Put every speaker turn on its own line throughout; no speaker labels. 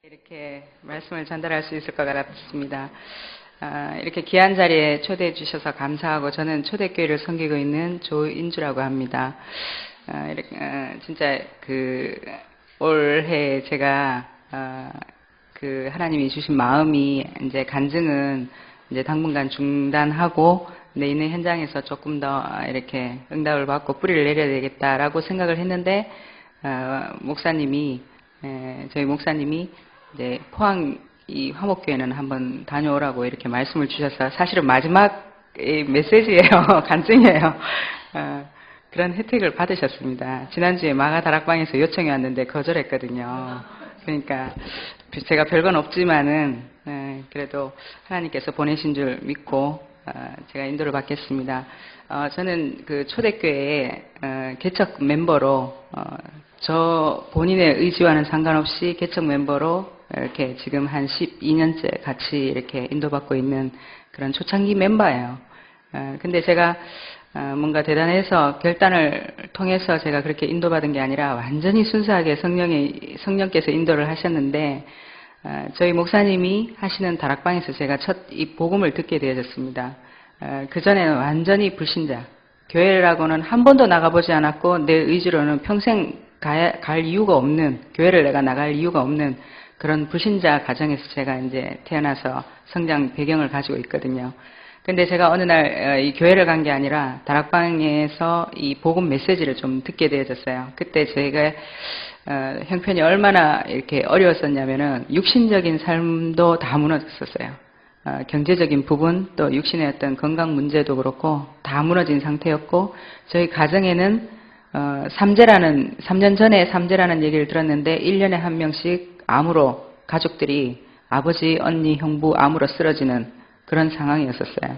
이렇게 말씀을 전달할 수 있을 것 같습니다. 이렇게 귀한 자리에 초대해 주셔서 감사하고, 저는 초대교회를 섬기고 있는 조인주라고 합니다. 진짜 올해 제가 하나님이 주신 마음이 이제 간증은 이제 당분간 중단하고 내있는 현장에서 조금 더 이렇게 응답을 받고 뿌리를 내려야 되겠다라고 생각을 했는데, 저희 목사님이 이제 포항 이 화목교회는 한번 다녀오라고 이렇게 말씀을 주셔서, 사실은 마지막 메시지예요. 간증이에요. 그런 혜택을 받으셨습니다. 지난주에 마가 다락방에서 요청이 왔는데 거절했거든요. 그러니까 제가 별건 없지만은 그래도 하나님께서 보내신 줄 믿고 제가 인도를 받겠습니다. 저는 초대교회의 개척 멤버로 저 본인의 의지와는 상관없이 개척 멤버로 이렇게 지금 한 12년째 같이 이렇게 인도받고 있는 그런 초창기 멤버예요. 근데 제가 뭔가 대단해서 결단을 통해서 제가 그렇게 인도받은 게 아니라 완전히 순수하게 성령께서 인도를 하셨는데, 저희 목사님이 하시는 다락방에서 제가 첫 이 복음을 듣게 되어졌습니다. 그전에는 완전히 불신자, 교회라고는 한 번도 나가보지 않았고 내 의지로는 평생 갈 이유가 없는, 교회를 내가 나갈 이유가 없는 그런 불신자 가정에서 제가 이제 태어나서 성장 배경을 가지고 있거든요. 근데 제가 어느 날 이 교회를 간 게 아니라 다락방에서 이 복음 메시지를 좀 듣게 되어졌어요. 그때 제가 형편이 얼마나 이렇게 어려웠었냐면은 육신적인 삶도 다 무너졌었어요. 경제적인 부분, 또 육신의 어떤 건강 문제도 그렇고 다 무너진 상태였고, 저희 가정에는 3년 전에 삼재라는 얘기를 들었는데 1년에 한 명씩 암으로 가족들이 아버지, 언니, 형부 암으로 쓰러지는 그런 상황이었었어요.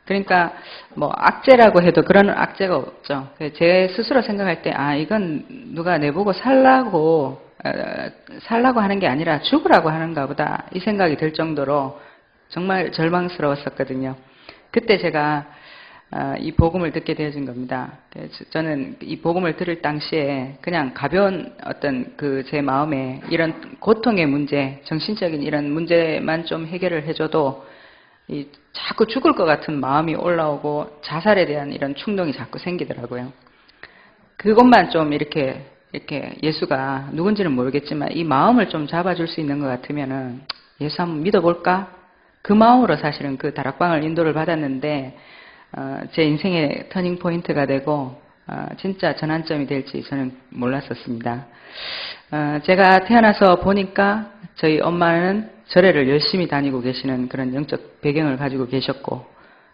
그러니까 뭐 악재라고 해도 그런 악재가 없죠. 제 스스로 생각할 때 이건 누가 내보고 살라고 하는 게 아니라 죽으라고 하는가 보다, 이 생각이 들 정도로 정말 절망스러웠었거든요. 그때 제가 이 복음을 듣게 되어진 겁니다. 저는 이 복음을 들을 당시에 그냥 가벼운 어떤 제 마음에 이런 고통의 문제, 정신적인 이런 문제만 좀 해결을 해줘도 자꾸 죽을 것 같은 마음이 올라오고 자살에 대한 이런 충동이 자꾸 생기더라고요. 그것만 좀 이렇게 예수가 누군지는 모르겠지만 이 마음을 좀 잡아줄 수 있는 것 같으면은 예수 한번 믿어볼까? 그 마음으로 사실은 그 다락방을 인도를 받았는데, 제 인생의 터닝 포인트가 되고 진짜 전환점이 될지 저는 몰랐었습니다. 제가 태어나서 보니까 저희 엄마는 절에를 열심히 다니고 계시는 그런 영적 배경을 가지고 계셨고,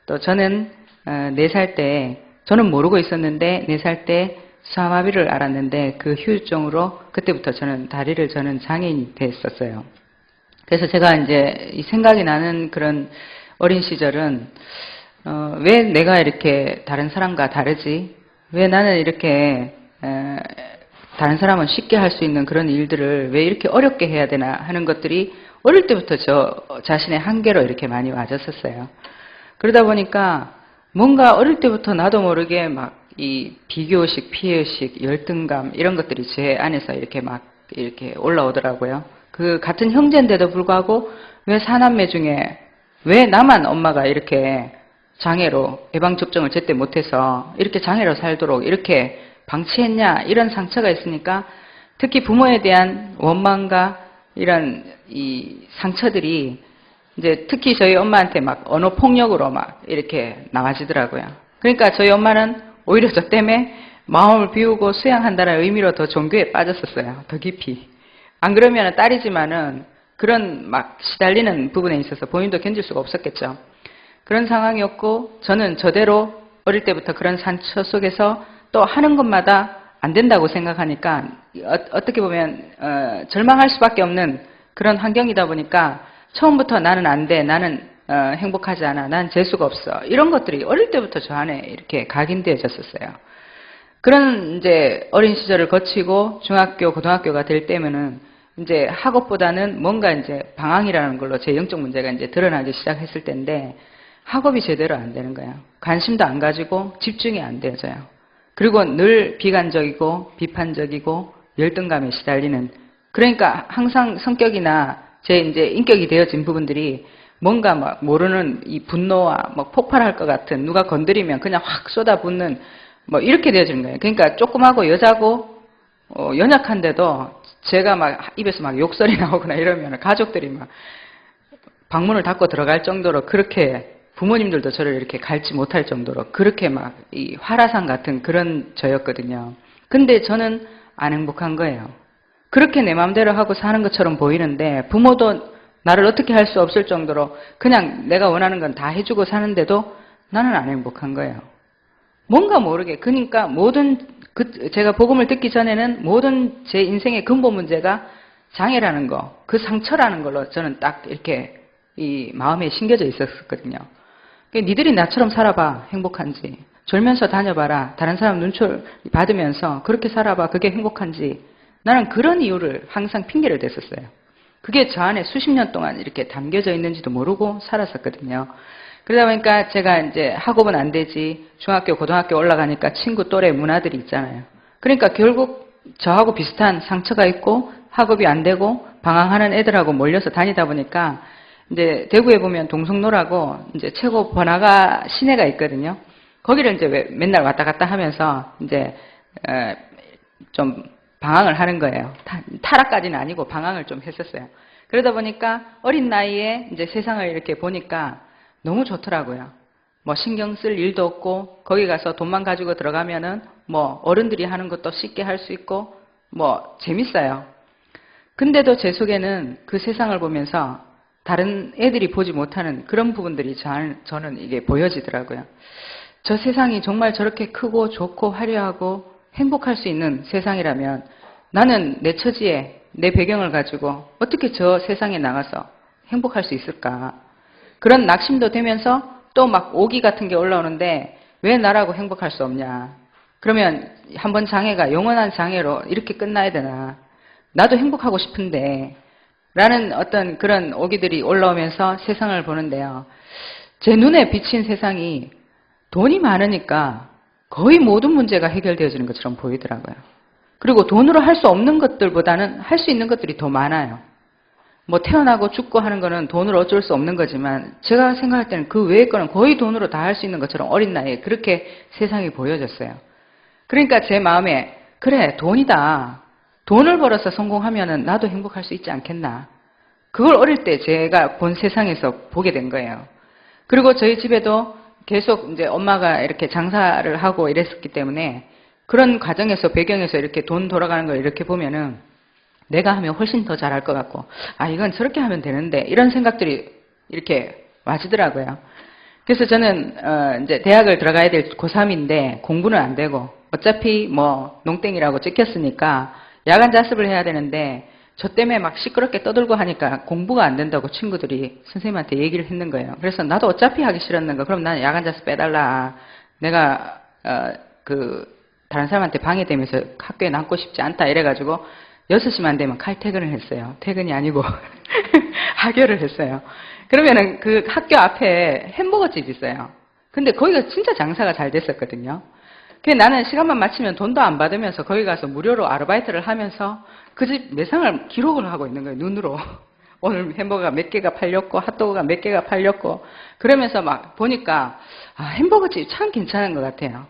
또 저는 4살 때, 저는 모르고 있었는데 4살 때 수아마비를 알았는데 그 후유증으로 그때부터 저는 다리를 저는 장애인이 됐었어요. 그래서 제가 이제 이 생각이 나는 그런 어린 시절은 왜 내가 이렇게 다른 사람과 다르지? 왜 나는 이렇게 다른 사람은 쉽게 할 수 있는 그런 일들을 왜 이렇게 어렵게 해야 되나 하는 것들이 어릴 때부터 저 자신의 한계로 이렇게 많이 와졌었어요. 그러다 보니까 뭔가 어릴 때부터 나도 모르게 막 이 비교의식, 피해의식, 열등감 이런 것들이 제 안에서 이렇게 올라오더라고요. 그 같은 형제인데도 불구하고 왜 사남매 중에 왜 나만 엄마가 이렇게 장애로 예방접종을 제때 못해서 이렇게 장애로 살도록 이렇게 방치했냐, 이런 상처가 있으니까 특히 부모에 대한 원망과 이런 이 상처들이 이제 특히 저희 엄마한테 막 언어 폭력으로 막 이렇게 나와지더라고요. 그러니까 저희 엄마는 오히려 저 때문에 마음을 비우고 수양한다는 의미로 더 종교에 빠졌었어요. 더 깊이. 안 그러면 딸이지만은 그런 막 시달리는 부분에 있어서 본인도 견딜 수가 없었겠죠. 그런 상황이었고, 저는 저대로 어릴 때부터 그런 상처 속에서 또 하는 것마다 안 된다고 생각하니까 어떻게 보면 절망할 수밖에 없는 그런 환경이다 보니까 처음부터 나는 안 돼, 나는 행복하지 않아, 난 재수가 없어, 이런 것들이 어릴 때부터 저 안에 이렇게 각인되어졌었어요. 그런 이제 어린 시절을 거치고 중학교, 고등학교가 될 때면은 이제 학업보다는 뭔가 이제 방황이라는 걸로 제 영적 문제가 이제 드러나기 시작했을 때인데, 학업이 제대로 안 되는 거예요. 관심도 안 가지고 집중이 안 되어져요. 그리고 늘 비관적이고 비판적이고 열등감에 시달리는 그러니까 항상 성격이나 제 이제 인격이 되어진 부분들이 뭔가 막 모르는 이 분노와 막 폭발할 것 같은 누가 건드리면 그냥 확 쏟아붓는 뭐 이렇게 되어지는 거예요. 그러니까 조그마고 여자고 연약한데도 제가 막 입에서 막 욕설이 나오거나 이러면 가족들이 막 방문을 닫고 들어갈 정도로 그렇게 부모님들도 저를 이렇게 갈지 못할 정도로 그렇게 막 이 화라산 같은 그런 저였거든요. 근데 저는 안 행복한 거예요. 그렇게 내 마음대로 하고 사는 것처럼 보이는데 부모도 나를 어떻게 할 수 없을 정도로 그냥 내가 원하는 건 다 해주고 사는데도 나는 안 행복한 거예요. 뭔가 모르게. 그러니까 제가 복음을 듣기 전에는 모든 제 인생의 근본 문제가 장애라는 거, 그 상처라는 걸로 저는 딱 이렇게 이 마음에 심겨져 있었거든요. 니들이 나처럼 살아봐, 행복한지. 졸면서 다녀봐라, 다른 사람 눈초를 받으면서 그렇게 살아봐, 그게 행복한지. 나는 그런 이유를 항상 핑계를 댔었어요. 그게 저 안에 수십 년 동안 이렇게 담겨져 있는지도 모르고 살았었거든요. 그러다 보니까 제가 이제 학업은 안 되지, 중학교, 고등학교 올라가니까 친구 또래 문화들이 있잖아요. 그러니까 결국 저하고 비슷한 상처가 있고 학업이 안 되고 방황하는 애들하고 몰려서 다니다 보니까 이제 대구에 보면 동성로라고 이제 최고 번화가 시내가 있거든요. 거기를 이제 맨날 왔다 갔다 하면서 이제 좀 방황을 하는 거예요. 타락까지는 아니고 방황을 좀 했었어요. 그러다 보니까 어린 나이에 이제 세상을 이렇게 보니까 너무 좋더라고요. 뭐 신경 쓸 일도 없고 거기 가서 돈만 가지고 들어가면은 뭐 어른들이 하는 것도 쉽게 할 수 있고 뭐 재밌어요. 근데도 제 속에는 그 세상을 보면서 다른 애들이 보지 못하는 그런 부분들이 저는 이게 보여지더라고요. 저 세상이 정말 저렇게 크고 좋고 화려하고 행복할 수 있는 세상이라면 나는 내 처지에 내 배경을 가지고 어떻게 저 세상에 나가서 행복할 수 있을까? 그런 낙심도 되면서 또 막 오기 같은 게 올라오는데 왜 나라고 행복할 수 없냐? 그러면 한번 장애가 영원한 장애로 이렇게 끝나야 되나? 나도 행복하고 싶은데 라는 어떤 그런 오기들이 올라오면서 세상을 보는데요. 제 눈에 비친 세상이 돈이 많으니까 거의 모든 문제가 해결되어지는 것처럼 보이더라고요. 그리고 돈으로 할 수 없는 것들보다는 할 수 있는 것들이 더 많아요. 뭐 태어나고 죽고 하는 거는 돈으로 어쩔 수 없는 거지만 제가 생각할 때는 그 외의 거는 거의 돈으로 다 할 수 있는 것처럼 어린 나이에 그렇게 세상이 보여졌어요. 그러니까 제 마음에 그래 돈이다. 돈을 벌어서 성공하면은 나도 행복할 수 있지 않겠나. 그걸 어릴 때 제가 본 세상에서 보게 된 거예요. 그리고 저희 집에도 계속 이제 엄마가 이렇게 장사를 하고 이랬었기 때문에 그런 과정에서 배경에서 이렇게 돈 돌아가는 걸 이렇게 보면은 내가 하면 훨씬 더 잘할 것 같고 아 이건 저렇게 하면 되는데 이런 생각들이 이렇게 와지더라고요. 그래서 저는 이제 대학을 들어가야 될 고3인데 공부는 안 되고 어차피 뭐 농땡이라고 찍혔으니까 야간 자습을 해야 되는데 저 때문에 막 시끄럽게 떠들고 하니까 공부가 안 된다고 친구들이 선생님한테 얘기를 했는 거예요. 그래서 나도 어차피 하기 싫었는 거. 그럼 나는 야간 자습 빼달라. 내가 다른 사람한테 방해되면서 학교에 남고 싶지 않다 이래가지고 6시만 되면 칼퇴근을 했어요. 퇴근이 아니고 하교를 했어요. 그러면은 그 학교 앞에 햄버거 집이 있어요. 근데 거기가 진짜 장사가 잘 됐었거든요. 그래서 나는 시간만 맞추면 돈도 안 받으면서 거기 가서 무료로 아르바이트를 하면서 그 집 매상을 기록을 하고 있는 거예요. 눈으로. 오늘 햄버거가 몇 개가 팔렸고 핫도그가 몇 개가 팔렸고 그러면서 막 보니까 아, 햄버거집 참 괜찮은 것 같아요.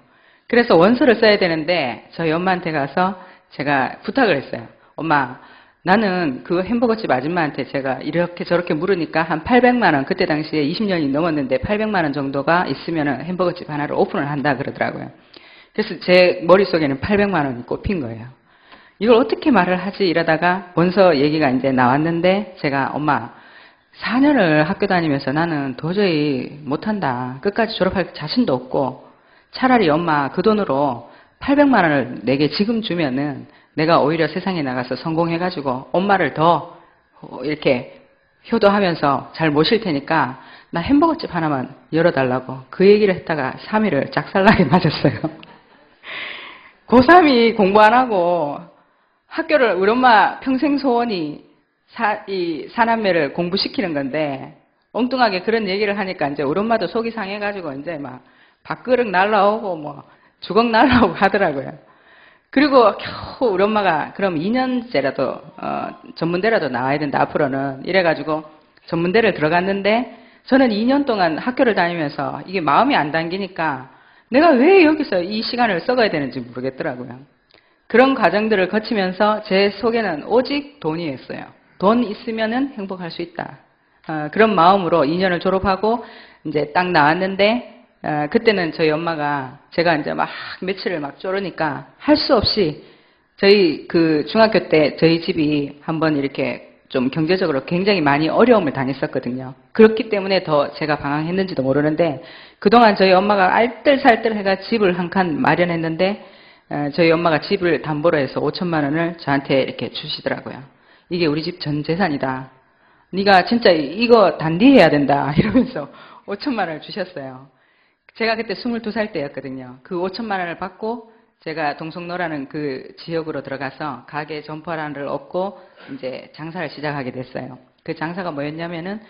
그래서 원서를 써야 되는데 저희 엄마한테 가서 제가 부탁을 했어요. 엄마 나는 그 햄버거집 아줌마한테 제가 이렇게 저렇게 물으니까 한 800만 원 그때 당시에 20년이 넘었는데 800만 원 정도가 있으면 햄버거집 하나를 오픈을 한다 그러더라고요. 그래서 제 머릿속에는 800만 원이 꼽힌 거예요. 이걸 어떻게 말을 하지 이러다가 원서 얘기가 이제 나왔는데 제가 엄마 4년을 학교 다니면서 나는 도저히 못한다. 끝까지 졸업할 자신도 없고 차라리 엄마 그 돈으로 800만 원을 내게 지금 주면은 내가 오히려 세상에 나가서 성공해가지고 엄마를 더 이렇게 효도하면서 잘 모실 테니까 나 햄버거집 하나만 열어달라고 그 얘기를 했다가 3일을 짝살나게 맞았어요. 고3이 공부 안 하고 학교를 우리 엄마 평생 소원이 이 사남매를 공부시키는 건데 엉뚱하게 그런 얘기를 하니까 이제 우리 엄마도 속이 상해가지고 이제 막 밥그릇 날라오고 뭐 주걱 날라오고 하더라고요. 그리고 겨우 우리 엄마가 그럼 2년째라도 전문대라도 나와야 된다 앞으로는 이래가지고 전문대를 들어갔는데 저는 2년 동안 학교를 다니면서 이게 마음이 안 당기니까 내가 왜 여기서 이 시간을 썩어야 되는지 모르겠더라고요. 그런 과정들을 거치면서 제 속에는 오직 돈이었어요. 돈 있으면은 행복할 수 있다. 그런 마음으로 2년을 졸업하고 이제 딱 나왔는데 그때는 저희 엄마가 제가 이제 막 며칠을 막 쪼르니까 할 수 없이 저희 그 중학교 때 저희 집이 한번 이렇게 좀 경제적으로 굉장히 많이 어려움을 당했었거든요. 그렇기 때문에 더 제가 방황했는지도 모르는데 그동안 저희 엄마가 알뜰살뜰 해가 집을 한 칸 마련했는데 저희 엄마가 집을 담보로 해서 5천만 원을 저한테 이렇게 주시더라고요. 이게 우리 집 전 재산이다. 네가 진짜 이거 단디해야 된다 이러면서 5천만 원을 주셨어요. 제가 그때 22살 때였거든요. 그 5천만 원을 받고 제가 동성로라는 그 지역으로 들어가서 가게 점포란을 얻고 이제 장사를 시작하게 됐어요. 그 장사가 뭐였냐면은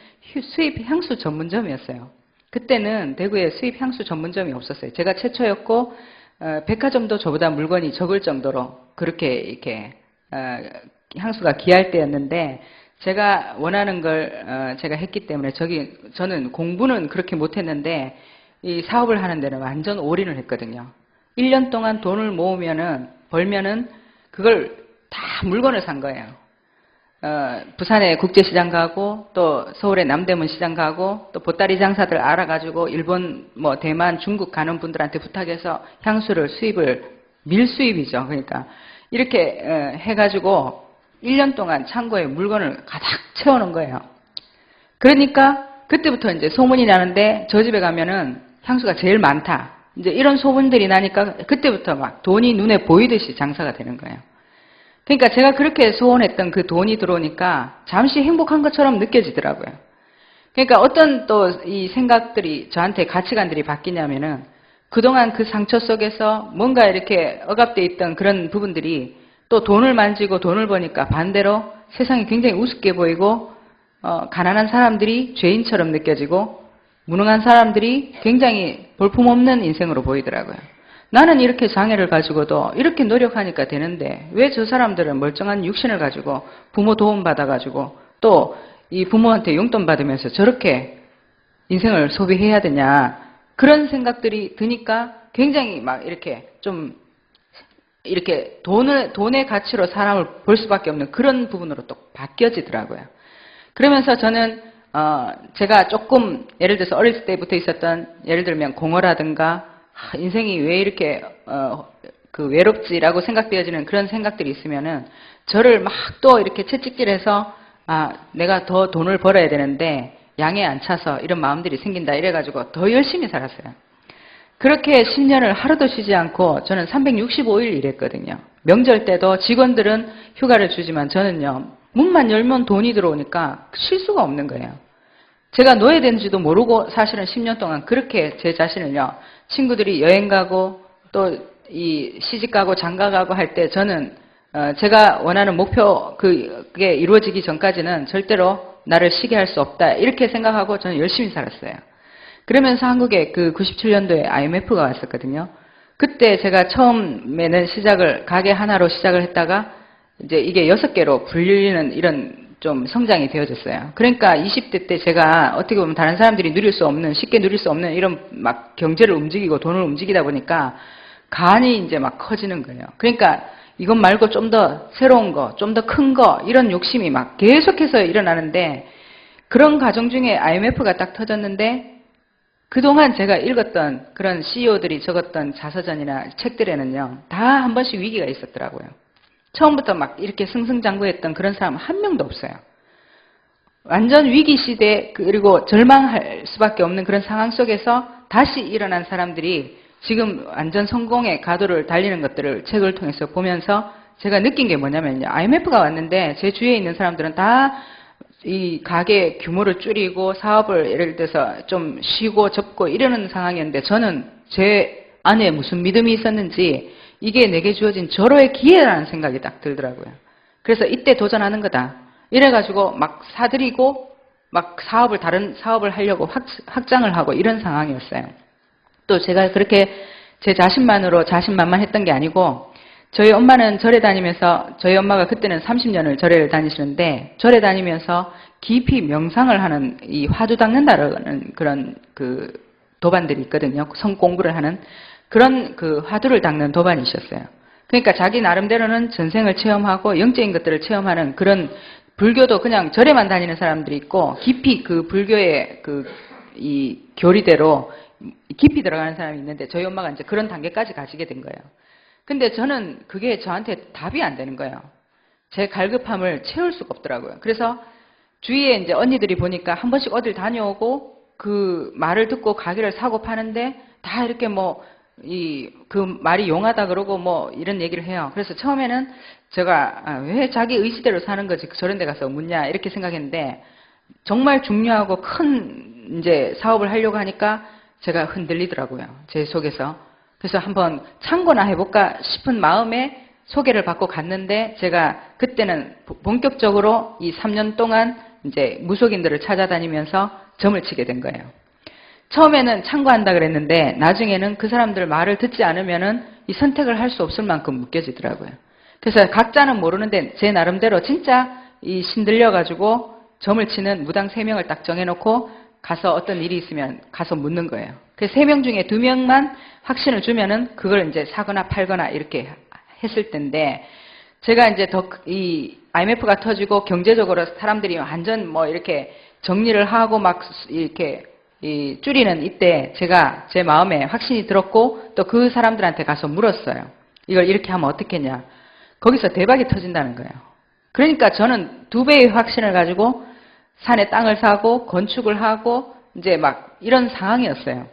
수입 향수 전문점이었어요. 그때는 대구에 수입 향수 전문점이 없었어요. 제가 최초였고 백화점도 저보다 물건이 적을 정도로 그렇게 이렇게 향수가 귀할 때였는데 제가 원하는 걸 제가 했기 때문에 저는 공부는 그렇게 못했는데 이 사업을 하는 데는 완전 올인을 했거든요. 1년 동안 돈을 벌면은 그걸 다 물건을 산 거예요. 부산에 국제시장 가고 또 서울에 남대문 시장 가고 또 보따리 장사들 알아가지고 일본 뭐 대만 중국 가는 분들한테 부탁해서 향수를 밀수입이죠. 그러니까 이렇게 해가지고 1년 동안 창고에 물건을 가득 채워놓은 거예요. 그러니까 그때부터 이제 소문이 나는데 저 집에 가면은 향수가 제일 많다. 이제 이런 소문들이 나니까 그때부터 막 돈이 눈에 보이듯이 장사가 되는 거예요. 그러니까 제가 그렇게 소원했던 그 돈이 들어오니까 잠시 행복한 것처럼 느껴지더라고요. 그러니까 어떤 또 이 생각들이 저한테 가치관들이 바뀌냐면은 그동안 그 상처 속에서 뭔가 이렇게 억압되어 있던 그런 부분들이 또 돈을 만지고 돈을 버니까 반대로 세상이 굉장히 우습게 보이고 가난한 사람들이 죄인처럼 느껴지고 무능한 사람들이 굉장히 볼품없는 인생으로 보이더라고요. 나는 이렇게 장애를 가지고도 이렇게 노력하니까 되는데 왜 저 사람들은 멀쩡한 육신을 가지고 부모 도움 받아가지고 또 이 부모한테 용돈 받으면서 저렇게 인생을 소비해야 되냐 그런 생각들이 드니까 굉장히 막 이렇게 좀 이렇게 돈의 가치로 사람을 볼 수밖에 없는 그런 부분으로 또 바뀌어지더라고요. 그러면서 저는 제가 조금 예를 들어서 어릴 때부터 있었던 예를 들면 공허라든가 인생이 왜 이렇게 그 외롭지라고 생각되어지는 그런 생각들이 있으면은 저를 막 또 이렇게 채찍질해서 내가 더 돈을 벌어야 되는데 양에 안 차서 이런 마음들이 생긴다 이래가지고 더 열심히 살았어요. 그렇게 10년을 하루도 쉬지 않고 저는 365일 일했거든요. 명절 때도 직원들은 휴가를 주지만 저는요. 문만 열면 돈이 들어오니까 쉴 수가 없는 거예요. 제가 노예된지도 모르고 사실은 10년 동안 그렇게 제 자신을요. 친구들이 여행 가고 또 이 시집 가고 장가 가고 할 때 저는 제가 원하는 목표 그게 이루어지기 전까지는 절대로 나를 쉬게 할 수 없다 이렇게 생각하고 저는 열심히 살았어요. 그러면서 한국에 그 97년도에 IMF가 왔었거든요. 그때 제가 처음에는 가게 하나로 시작을 했다가 이제 이게 6개로 불리는 이런 좀 성장이 되어졌어요. 그러니까 20대 때 제가 어떻게 보면 다른 사람들이 쉽게 누릴 수 없는 이런 막 경제를 움직이고 돈을 움직이다 보니까 간이 이제 막 커지는 거예요. 그러니까 이것 말고 좀 더 새로운 거, 좀 더 큰 거 이런 욕심이 막 계속해서 일어나는데 그런 과정 중에 IMF가 딱 터졌는데 그동안 제가 읽었던 그런 CEO들이 적었던 자서전이나 책들에는요. 다 한 번씩 위기가 있었더라고요. 처음부터 막 이렇게 승승장구했던 그런 사람 한 명도 없어요. 완전 위기 시대 그리고 절망할 수밖에 없는 그런 상황 속에서 다시 일어난 사람들이 지금 완전 성공의 가도를 달리는 것들을 책을 통해서 보면서 제가 느낀 게 뭐냐면요. IMF가 왔는데 제 주위에 있는 사람들은 다 이 가게 규모를 줄이고 사업을 예를 들어서 좀 쉬고 접고 이러는 상황이었는데 저는 제 안에 무슨 믿음이 있었는지 이게 내게 주어진 절호의 기회라는 생각이 딱 들더라고요. 그래서 이때 도전하는 거다. 이래가지고 막 사들이고 막 다른 사업을 하려고 확장을 하고 이런 상황이었어요. 또 제가 그렇게 제 자신만으로 자신만만했던 게 아니고 저희 엄마는 절에 다니면서, 저희 엄마가 그때는 30년을 절에 다니시는데, 절에 다니면서 깊이 명상을 하는, 이 화두 닦는다라는 그런 그 도반들이 있거든요. 성 공부를 하는 그런 그 화두를 닦는 도반이셨어요. 그러니까 자기 나름대로는 전생을 체험하고 영적인 것들을 체험하는 그런, 불교도 그냥 절에만 다니는 사람들이 있고, 깊이 그 불교의 이 교리대로 깊이 들어가는 사람이 있는데, 저희 엄마가 이제 그런 단계까지 가시게 된 거예요. 근데 저는 그게 저한테 답이 안 되는 거예요. 제 갈급함을 채울 수가 없더라고요. 그래서 주위에 이제 언니들이 보니까 한 번씩 어딜 다녀오고 그 말을 듣고 가게를 사고 파는데 다 이렇게 뭐 그 말이 용하다 그러고 뭐 이런 얘기를 해요. 그래서 처음에는 제가 왜 자기 의지대로 사는 거지 저런 데 가서 묻냐 이렇게 생각했는데, 정말 중요하고 큰 이제 사업을 하려고 하니까 제가 흔들리더라고요. 제 속에서. 그래서 한번 참고나 해볼까 싶은 마음에 소개를 받고 갔는데, 제가 그때는 본격적으로 이 3년 동안 이제 무속인들을 찾아다니면서 점을 치게 된 거예요. 처음에는 참고한다 그랬는데 나중에는 그 사람들 말을 듣지 않으면은 이 선택을 할 수 없을 만큼 묶여지더라고요. 그래서 각자는 모르는데 제 나름대로 진짜 이 신들려가지고 점을 치는 무당 3명을 딱 정해놓고 가서 어떤 일이 있으면 가서 묻는 거예요. 그래서 3명 중에 2명만 확신을 주면은 그걸 이제 사거나 팔거나 이렇게 했을 텐데, 제가 이제 이 IMF가 터지고 경제적으로 사람들이 완전 뭐 이렇게 정리를 하고 막 이렇게 줄이는 이때 제가 제 마음에 확신이 들었고 또 그 사람들한테 가서 물었어요. 이걸 이렇게 하면 어떻겠냐. 거기서 대박이 터진다는 거예요. 그러니까 저는 2배의 확신을 가지고 산에 땅을 사고 건축을 하고 이제 막 이런 상황이었어요.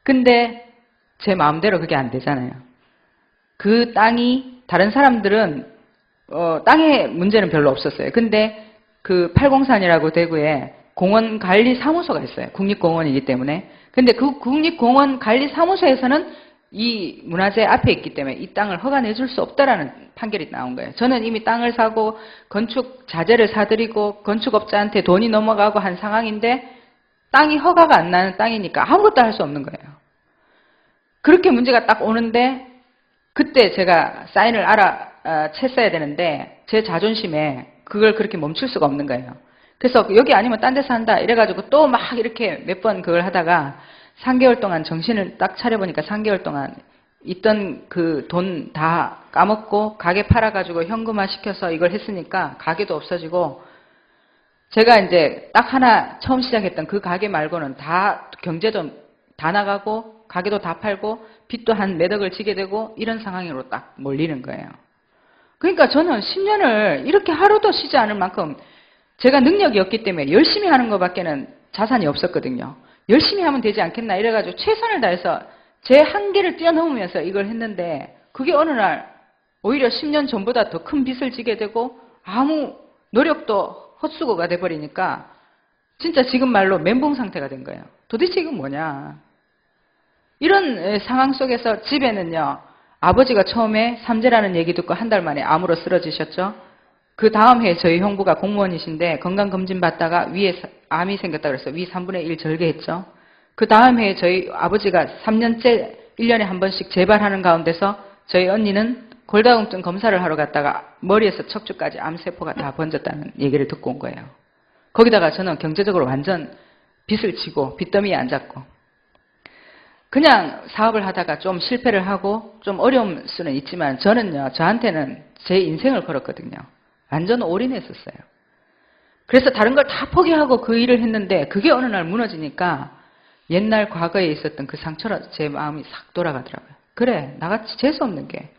근데 제 마음대로 그게 안 되잖아요. 그 땅이 다른 사람들은 땅의 문제는 별로 없었어요. 근데 그 팔공산이라고 대구에 공원관리사무소가 있어요. 국립공원이기 때문에. 근데 그 국립공원관리사무소에서는 이 문화재 앞에 있기 때문에 이 땅을 허가내 줄 수 없다라는 판결이 나온 거예요. 저는 이미 땅을 사고 건축 자재를 사들이고 건축업자한테 돈이 넘어가고 한 상황인데 땅이 허가가 안 나는 땅이니까 아무것도 할 수 없는 거예요. 그렇게 문제가 딱 오는데 그때 제가 사인을 채써야 되는데 제 자존심에 그걸 그렇게 멈출 수가 없는 거예요. 그래서 여기 아니면 딴 데서 한다 이래가지고 또 막 이렇게 몇 번 그걸 하다가 3개월 동안 정신을 딱 차려보니까 3개월 동안 있던 그 돈 다 까먹고 가게 팔아가지고 현금화 시켜서 이걸 했으니까 가게도 없어지고, 제가 이제 딱 하나 처음 시작했던 그 가게 말고는 다 경제도 다 나가고 가게도 다 팔고 빚도 한 몇 억을 지게 되고 이런 상황으로 딱 몰리는 거예요. 그러니까 저는 10년을 이렇게 하루도 쉬지 않을 만큼 제가 능력이 없기 때문에 열심히 하는 것밖에는 자산이 없었거든요. 열심히 하면 되지 않겠나 이래가지고 최선을 다해서 제 한계를 뛰어넘으면서 이걸 했는데, 그게 어느 날 오히려 10년 전보다 더 큰 빚을 지게 되고 아무 노력도 헛수고가 돼버리니까 진짜 지금 말로 멘붕 상태가 된 거예요. 도대체 이건 뭐냐. 이런 상황 속에서 집에는요, 아버지가 처음에 삼재라는 얘기 듣고 한 달 만에 암으로 쓰러지셨죠. 그 다음 해에 저희 형부가 공무원이신데 건강검진 받다가 위에 암이 생겼다고 해서 위 3분의 1 절개했죠. 그 다음 해에 저희 아버지가 3년째 1년에 한 번씩 재발하는 가운데서 저희 언니는 골다공증 검사를 하러 갔다가 머리에서 척추까지 암세포가 다 번졌다는 얘기를 듣고 온 거예요. 거기다가 저는 경제적으로 완전 빚을 지고 빚더미에 앉았고, 그냥 사업을 하다가 좀 실패를 하고 좀 어려울 수는 있지만 저는요, 저한테는 제 인생을 걸었거든요. 완전 올인했었어요. 그래서 다른 걸 다 포기하고 그 일을 했는데 그게 어느 날 무너지니까 옛날 과거에 있었던 그 상처로 제 마음이 싹 돌아가더라고요. 그래, 나같이 재수없는 게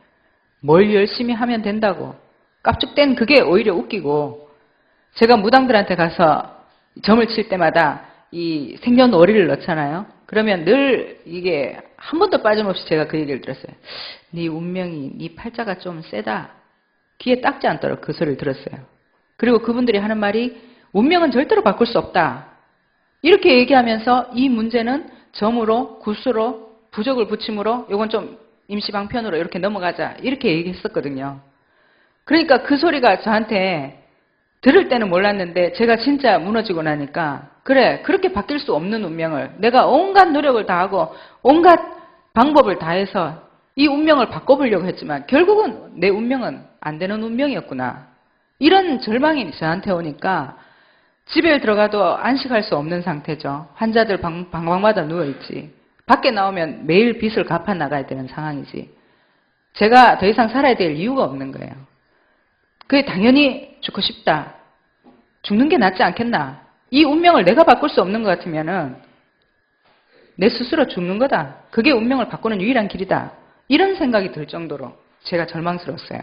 뭘 열심히 하면 된다고. 깝죽된 그게 오히려 웃기고, 제가 무당들한테 가서 점을 칠 때마다 이 생년월일을 넣잖아요. 그러면 늘 이게 한 번도 빠짐없이 제가 그 얘기를 들었어요. 네 운명이, 네 팔자가 좀 세다. 귀에 딱지 않도록 그 소리를 들었어요. 그리고 그분들이 하는 말이 운명은 절대로 바꿀 수 없다. 이렇게 얘기하면서 이 문제는 점으로, 구수로, 부적을 붙임으로 이건 좀 임시방편으로 이렇게 넘어가자. 이렇게 얘기했었거든요. 그러니까 그 소리가 저한테 들을 때는 몰랐는데 제가 진짜 무너지고 나니까 그래, 그렇게 바뀔 수 없는 운명을 내가 온갖 노력을 다하고 온갖 방법을 다해서 이 운명을 바꿔보려고 했지만 결국은 내 운명은 안 되는 운명이었구나. 이런 절망이 저한테 오니까 집에 들어가도 안식할 수 없는 상태죠. 환자들 방방마다 누워있지. 밖에 나오면 매일 빚을 갚아 나가야 되는 상황이지. 제가 더 이상 살아야 될 이유가 없는 거예요. 그게 당연히 죽고 싶다. 죽는 게 낫지 않겠나. 이 운명을 내가 바꿀 수 없는 것 같으면은 내 스스로 죽는 거다. 그게 운명을 바꾸는 유일한 길이다. 이런 생각이 들 정도로 제가 절망스러웠어요.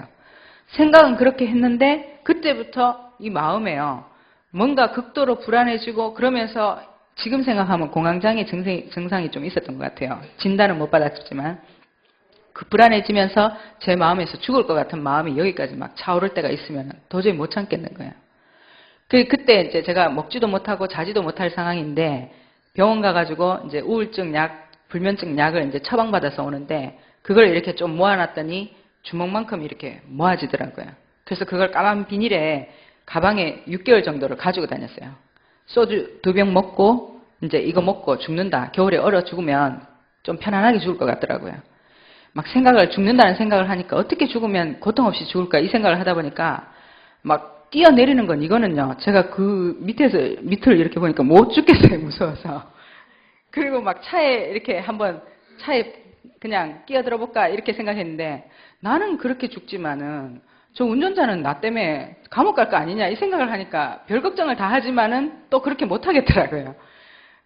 생각은 그렇게 했는데 그때부터 이 마음에요. 뭔가 극도로 불안해지고 그러면서 지금 생각하면 공황장애 증상이 좀 있었던 것 같아요. 진단은 못 받았지만 그 불안해지면서 제 마음에서 죽을 것 같은 마음이 여기까지 막 차오를 때가 있으면 도저히 못 참겠는 거예요. 그때 이제 제가 먹지도 못하고 자지도 못할 상황인데 병원 가가지고 이제 우울증 약, 불면증 약을 이제 처방받아서 오는데 그걸 이렇게 좀 모아놨더니 주먹만큼 이렇게 모아지더라고요. 그래서 그걸 까만 비닐에 가방에 6개월 정도를 가지고 다녔어요. 소주 2병 먹고 이제 이거 먹고 죽는다. 겨울에 얼어 죽으면 좀 편안하게 죽을 것 같더라고요. 막 죽는다는 생각을 하니까 어떻게 죽으면 고통 없이 죽을까 이 생각을 하다 보니까 막 뛰어내리는 건 이거는요. 제가 그 밑을 이렇게 보니까 못 죽겠어요. 무서워서. 그리고 막 차에 그냥 끼어들어 볼까 이렇게 생각했는데 나는 그렇게 죽지만은 저 운전자는 나 때문에 감옥 갈 거 아니냐 이 생각을 하니까 별 걱정을 다 하지만은 또 그렇게 못 하겠더라고요.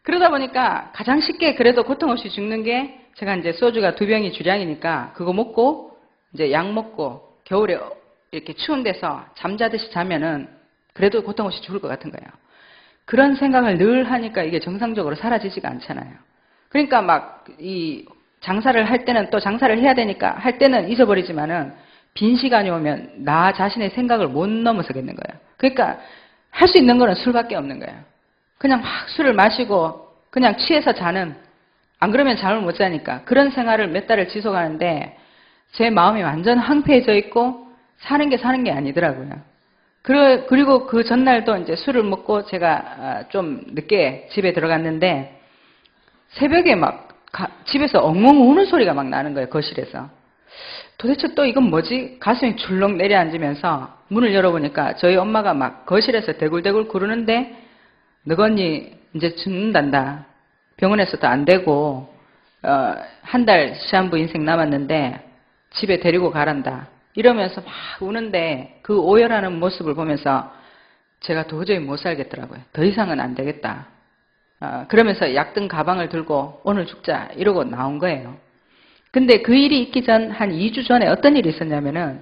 그러다 보니까 가장 쉽게 그래도 고통 없이 죽는 게 제가 이제 소주가 2병이 주량이니까 그거 먹고 이제 약 먹고 겨울에 이렇게 추운 데서 잠자듯이 자면은 그래도 고통 없이 죽을 것 같은 거예요. 그런 생각을 늘 하니까 이게 정상적으로 사라지지가 않잖아요. 그러니까 막 이 장사를 할 때는 또 장사를 해야 되니까 할 때는 잊어버리지만은 빈 시간이 오면 나 자신의 생각을 못 넘어서겠는 거예요. 그러니까 할 수 있는 거는 술밖에 없는 거예요. 그냥 막 술을 마시고 그냥 취해서 자는, 안 그러면 잠을 못 자니까 그런 생활을 몇 달을 지속하는데 제 마음이 완전 황폐해져 있고 사는 게 아니더라고요. 그리고 그 전날도 이제 술을 먹고 제가 좀 늦게 집에 들어갔는데 새벽에 막 집에서 엉엉 우는 소리가 막 나는 거예요. 거실에서. 도대체 또 이건 뭐지? 가슴이 출렁 내려앉으면서 문을 열어보니까 저희 엄마가 막 거실에서 대굴대굴 구르는데 너건이 이제 죽는단다. 병원에서도 안 되고 1달 시한부 인생 남았는데 집에 데리고 가란다. 이러면서 막 우는데 그 오열하는 모습을 보면서 제가 도저히 못 살겠더라고요. 더 이상은 안 되겠다. 그러면서 약등 가방을 들고 오늘 죽자 이러고 나온 거예요. 근데 그 일이 있기 전 한 2주 전에 어떤 일이 있었냐면은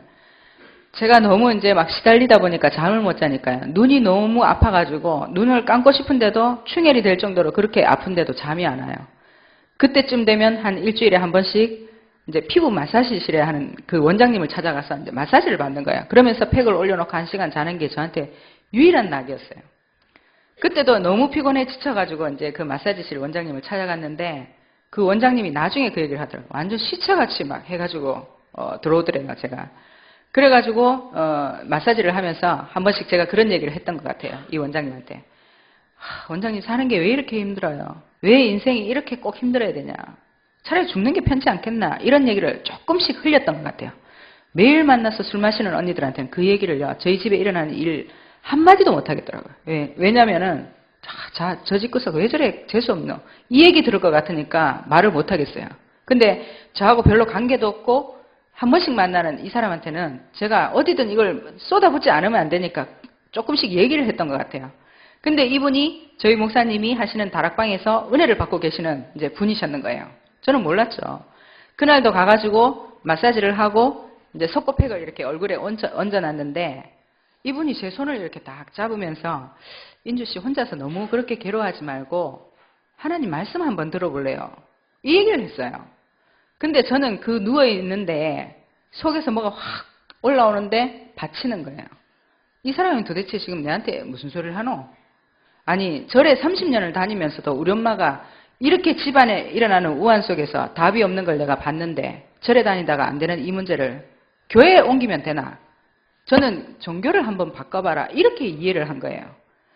제가 너무 이제 막 시달리다 보니까 잠을 못 자니까요. 눈이 너무 아파가지고 눈을 감고 싶은데도 충혈이 될 정도로 그렇게 아픈데도 잠이 안 와요. 그때쯤 되면 한 일주일에 한 번씩 이제 피부 마사지실에 하는 그 원장님을 찾아가서 이제 마사지를 받는 거예요. 그러면서 팩을 올려놓고 1시간 자는 게 저한테 유일한 낙이었어요. 그때도 너무 피곤해 지쳐가지고 이제 그 마사지실 원장님을 찾아갔는데 그 원장님이 나중에 그 얘기를 하더라고요. 완전 시체같이 막 해가지고 들어오더래요, 제가. 그래가지고 마사지를 하면서 한 번씩 제가 그런 얘기를 했던 것 같아요. 이 원장님한테. 원장님 사는 게 왜 이렇게 힘들어요? 왜 인생이 이렇게 꼭 힘들어야 되냐? 차라리 죽는 게 편치 않겠나? 이런 얘기를 조금씩 흘렸던 것 같아요. 매일 만나서 술 마시는 언니들한테는 그 얘기를요. 저희 집에 일어나는 일 한마디도 못 하겠더라고요. 왜냐면은 저 집 구석 왜 저래 재수없노? 이 얘기 들을 것 같으니까 말을 못 하겠어요. 근데 저하고 별로 관계도 없고 한 번씩 만나는 이 사람한테는 제가 어디든 이걸 쏟아붓지 않으면 안 되니까 조금씩 얘기를 했던 것 같아요. 근데 이분이 저희 목사님이 하시는 다락방에서 은혜를 받고 계시는 이제 분이셨는 거예요. 저는 몰랐죠. 그날도 가가지고 마사지를 하고 이제 속고팩을 이렇게 얼굴에 얹어놨는데 이분이 제 손을 이렇게 딱 잡으면서 인주 씨 혼자서 너무 그렇게 괴로워하지 말고 하나님 말씀 한번 들어볼래요? 이 얘기를 했어요. 근데 저는 그 누워있는데 속에서 뭐가 확 올라오는데 받치는 거예요. 이 사람이 도대체 지금 내한테 무슨 소리를 하노? 아니 절에 30년을 다니면서도 우리 엄마가 이렇게 집안에 일어나는 우환 속에서 답이 없는 걸 내가 봤는데 절에 다니다가 안 되는 이 문제를 교회에 옮기면 되나? 저는 종교를 한번 바꿔봐라 이렇게 이해를 한 거예요.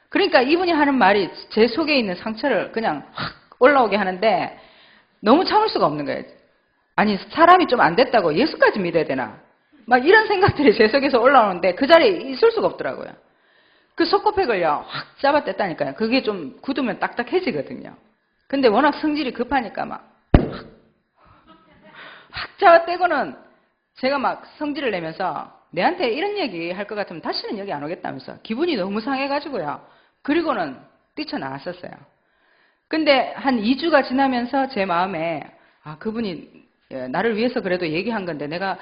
그러니까 이분이 하는 말이 제 속에 있는 상처를 그냥 확 올라오게 하는데 너무 참을 수가 없는 거예요. 아니 사람이 좀 안 됐다고 예수까지 믿어야 되나? 막 이런 생각들이 제 속에서 올라오는데 그 자리에 있을 수가 없더라고요. 그 속고팩을요 확 잡아댔다니까요. 그게 좀 굳으면 딱딱해지거든요. 근데 워낙 성질이 급하니까 막 확 잡아떼고는 제가 막 성질을 내면서 내한테 이런 얘기 할 것 같으면 다시는 여기 안 오겠다면서 기분이 너무 상해가지고요. 그리고는 뛰쳐나왔었어요. 근데 한 2주가 지나면서 제 마음에 그분이 나를 위해서 그래도 얘기한 건데 내가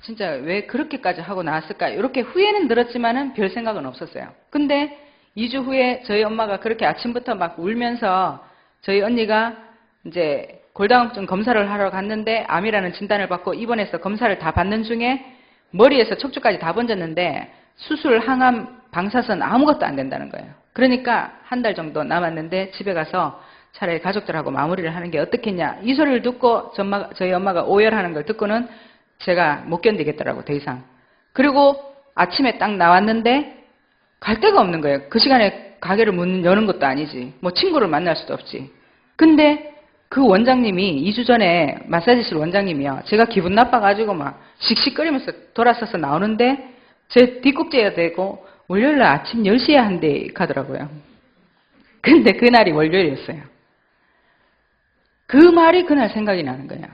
진짜 왜 그렇게까지 하고 나왔을까 이렇게 후회는 들었지만은 별 생각은 없었어요. 근데 2주 후에 저희 엄마가 그렇게 아침부터 막 울면서 저희 언니가 이제 골다공증 검사를 하러 갔는데 암이라는 진단을 받고 입원해서 검사를 다 받는 중에 머리에서 척추까지 다 번졌는데 수술, 항암, 방사선 아무것도 안 된다는 거예요. 그러니까 한 달 정도 남았는데 집에 가서 차라리 가족들하고 마무리를 하는 게 어떻겠냐. 이 소리를 듣고 저희 엄마가 오열하는 걸 듣고는 제가 못 견디겠더라고 더 이상. 그리고 아침에 딱 나왔는데 갈 데가 없는 거예요. 그 시간에 가게를 문 여는 것도 아니지. 뭐 친구를 만날 수도 없지. 근데 그 원장님이 2주 전에 마사지실 원장님이요. 제가 기분 나빠가지고 막 씩씩거리면서 돌아서서 나오는데 제 뒷꼭지에 대고 월요일날 아침 10시에 한대 가더라고요. 근데 그날이 월요일이었어요. 그 말이 그날 생각이 나는 거예요.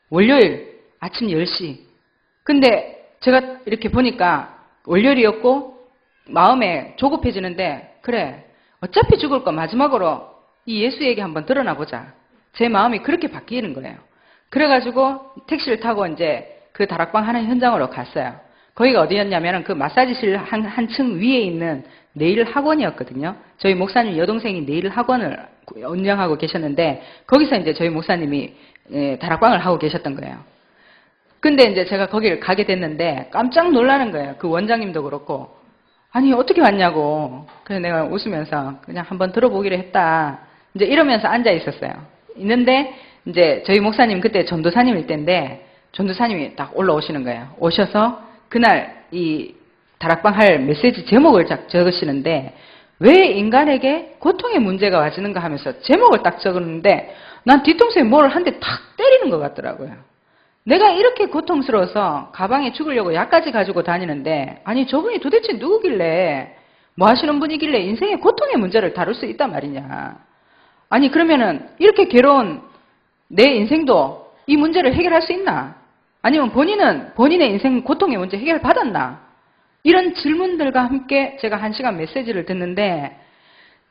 월요일 아침 10시. 근데 제가 이렇게 보니까 월요일이었고 마음에 조급해지는데 그래 어차피 죽을 거 마지막으로 이 예수 얘기 한번 드러나 보자. 제 마음이 그렇게 바뀌는 거예요. 그래가지고 택시를 타고 이제 그 다락방 하는 현장으로 갔어요. 거기가 어디였냐면 그 마사지실 한층 위에 있는 네일 학원이었거든요. 저희 목사님 여동생이 네일 학원을 운영하고 계셨는데 거기서 이제 저희 목사님이 다락방을 하고 계셨던 거예요. 근데 이제 제가 거기를 가게 됐는데 깜짝 놀라는 거예요. 그 원장님도 그렇고 아니 어떻게 왔냐고. 그래서 내가 웃으면서 그냥 한번 들어보기로 했다. 이제 이러면서 앉아 있었어요. 있는데 이제 저희 목사님 그때 전도사님일 때인데 전도사님이 딱 올라오시는 거예요. 오셔서 그날 이 다락방 할 메시지 제목을 딱 적으시는데 왜 인간에게 고통의 문제가 와지는가 하면서 제목을 딱 적었는데 난 뒤통수에 뭘 한 대 탁 때리는 것 같더라고요. 내가 이렇게 고통스러워서 가방에 죽으려고 약까지 가지고 다니는데 아니 저분이 도대체 누구길래 뭐 하시는 분이길래 인생의 고통의 문제를 다룰 수 있단 말이냐. 아니 그러면은 이렇게 괴로운 내 인생도 이 문제를 해결할 수 있나? 아니면 본인은 본인의 인생 고통의 문제 해결 받았나? 이런 질문들과 함께 제가 1시간 메시지를 듣는데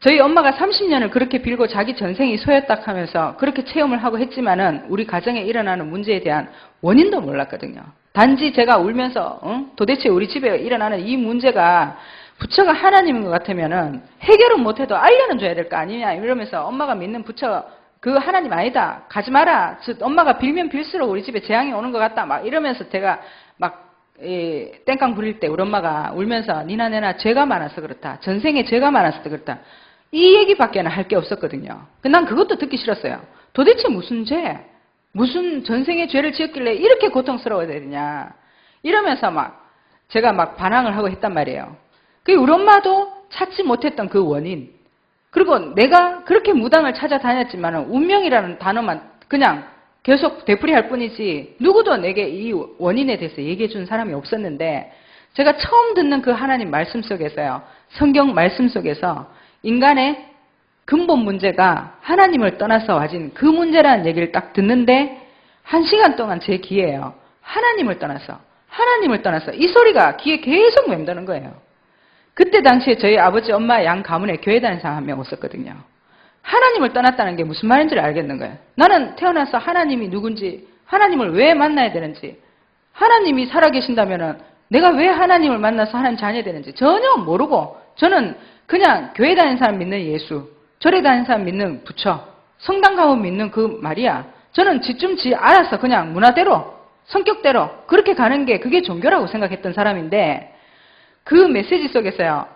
저희 엄마가 30년을 그렇게 빌고 자기 전생이 소였다 하면서 그렇게 체험을 하고 했지만은 우리 가정에 일어나는 문제에 대한 원인도 몰랐거든요. 단지 제가 울면서 도대체 우리 집에 일어나는 이 문제가 부처가 하나님인 것 같으면은 해결은 못해도 알려는 줘야 될 거 아니냐 이러면서 엄마가 믿는 부처 그 하나님 아니다. 가지 마라. 엄마가 빌면 빌수록 우리 집에 재앙이 오는 것 같다. 막 이러면서 제가 막 땡깡 부릴 때 우리 엄마가 울면서 니나 내나 죄가 많아서 그렇다. 전생에 죄가 많아서 그렇다. 이 얘기밖에는 할 게 없었거든요. 난 그것도 듣기 싫었어요. 도대체 무슨 죄? 무슨 전생에 죄를 지었길래 이렇게 고통스러워야 되느냐. 이러면서 막 제가 막 반항을 하고 했단 말이에요. 우리 엄마도 찾지 못했던 그 원인. 그리고 내가 그렇게 무당을 찾아다녔지만 운명이라는 단어만 그냥 계속 되풀이할 뿐이지 누구도 내게 이 원인에 대해서 얘기해 준 사람이 없었는데 제가 처음 듣는 그 하나님 말씀 속에서요. 성경 말씀 속에서 인간의 근본 문제가 하나님을 떠나서 와진 그 문제라는 얘기를 딱 듣는데 1시간 동안 제 귀에요. 하나님을 떠나서 이 소리가 귀에 계속 맴도는 거예요. 그때 당시에 저희 아버지 엄마 양 가문에 교회 다니는 사람 한 명 없었거든요. 하나님을 떠났다는 게 무슨 말인지를 알겠는 거예요. 나는 태어나서 하나님이 누군지, 하나님을 왜 만나야 되는지, 하나님이 살아계신다면 내가 왜 하나님을 만나서 하나님 자녀야 되는지 전혀 모르고 저는 그냥 교회 다니는 사람 믿는 예수, 절에 다니는 사람 믿는 부처, 성당 가면 믿는 그 말이야. 저는 지쯤지 알아서 그냥 문화대로, 성격대로 그렇게 가는 게 그게 종교라고 생각했던 사람인데 그 메시지 속에서요.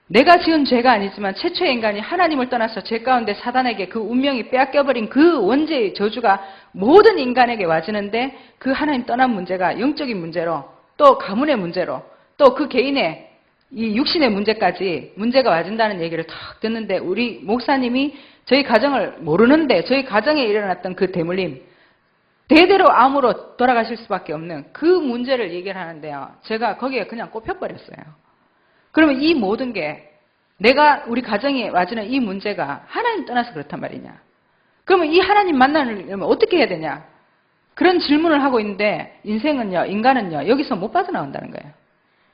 내가 지은 죄가 아니지만 최초의 인간이 하나님을 떠나서 죄 가운데 사단에게 그 운명이 빼앗겨버린 그 원죄의 저주가 모든 인간에게 와지는데 그 하나님 떠난 문제가 영적인 문제로 또 가문의 문제로 또 그 개인의 이 육신의 문제까지 문제가 와진다는 얘기를 탁 듣는데 우리 목사님이 저희 가정을 모르는데 저희 가정에 일어났던 그 대물림 대대로 암으로 돌아가실 수밖에 없는 그 문제를 얘기를 하는데요. 제가 거기에 그냥 꼽혀버렸어요. 그러면 이 모든 게 내가 우리 가정에 와주는 이 문제가 하나님 떠나서 그렇단 말이냐. 그러면 이 하나님 만나려면 어떻게 해야 되냐. 그런 질문을 하고 있는데 인생은요, 인간은요, 여기서 못 빠져나온다는 거예요.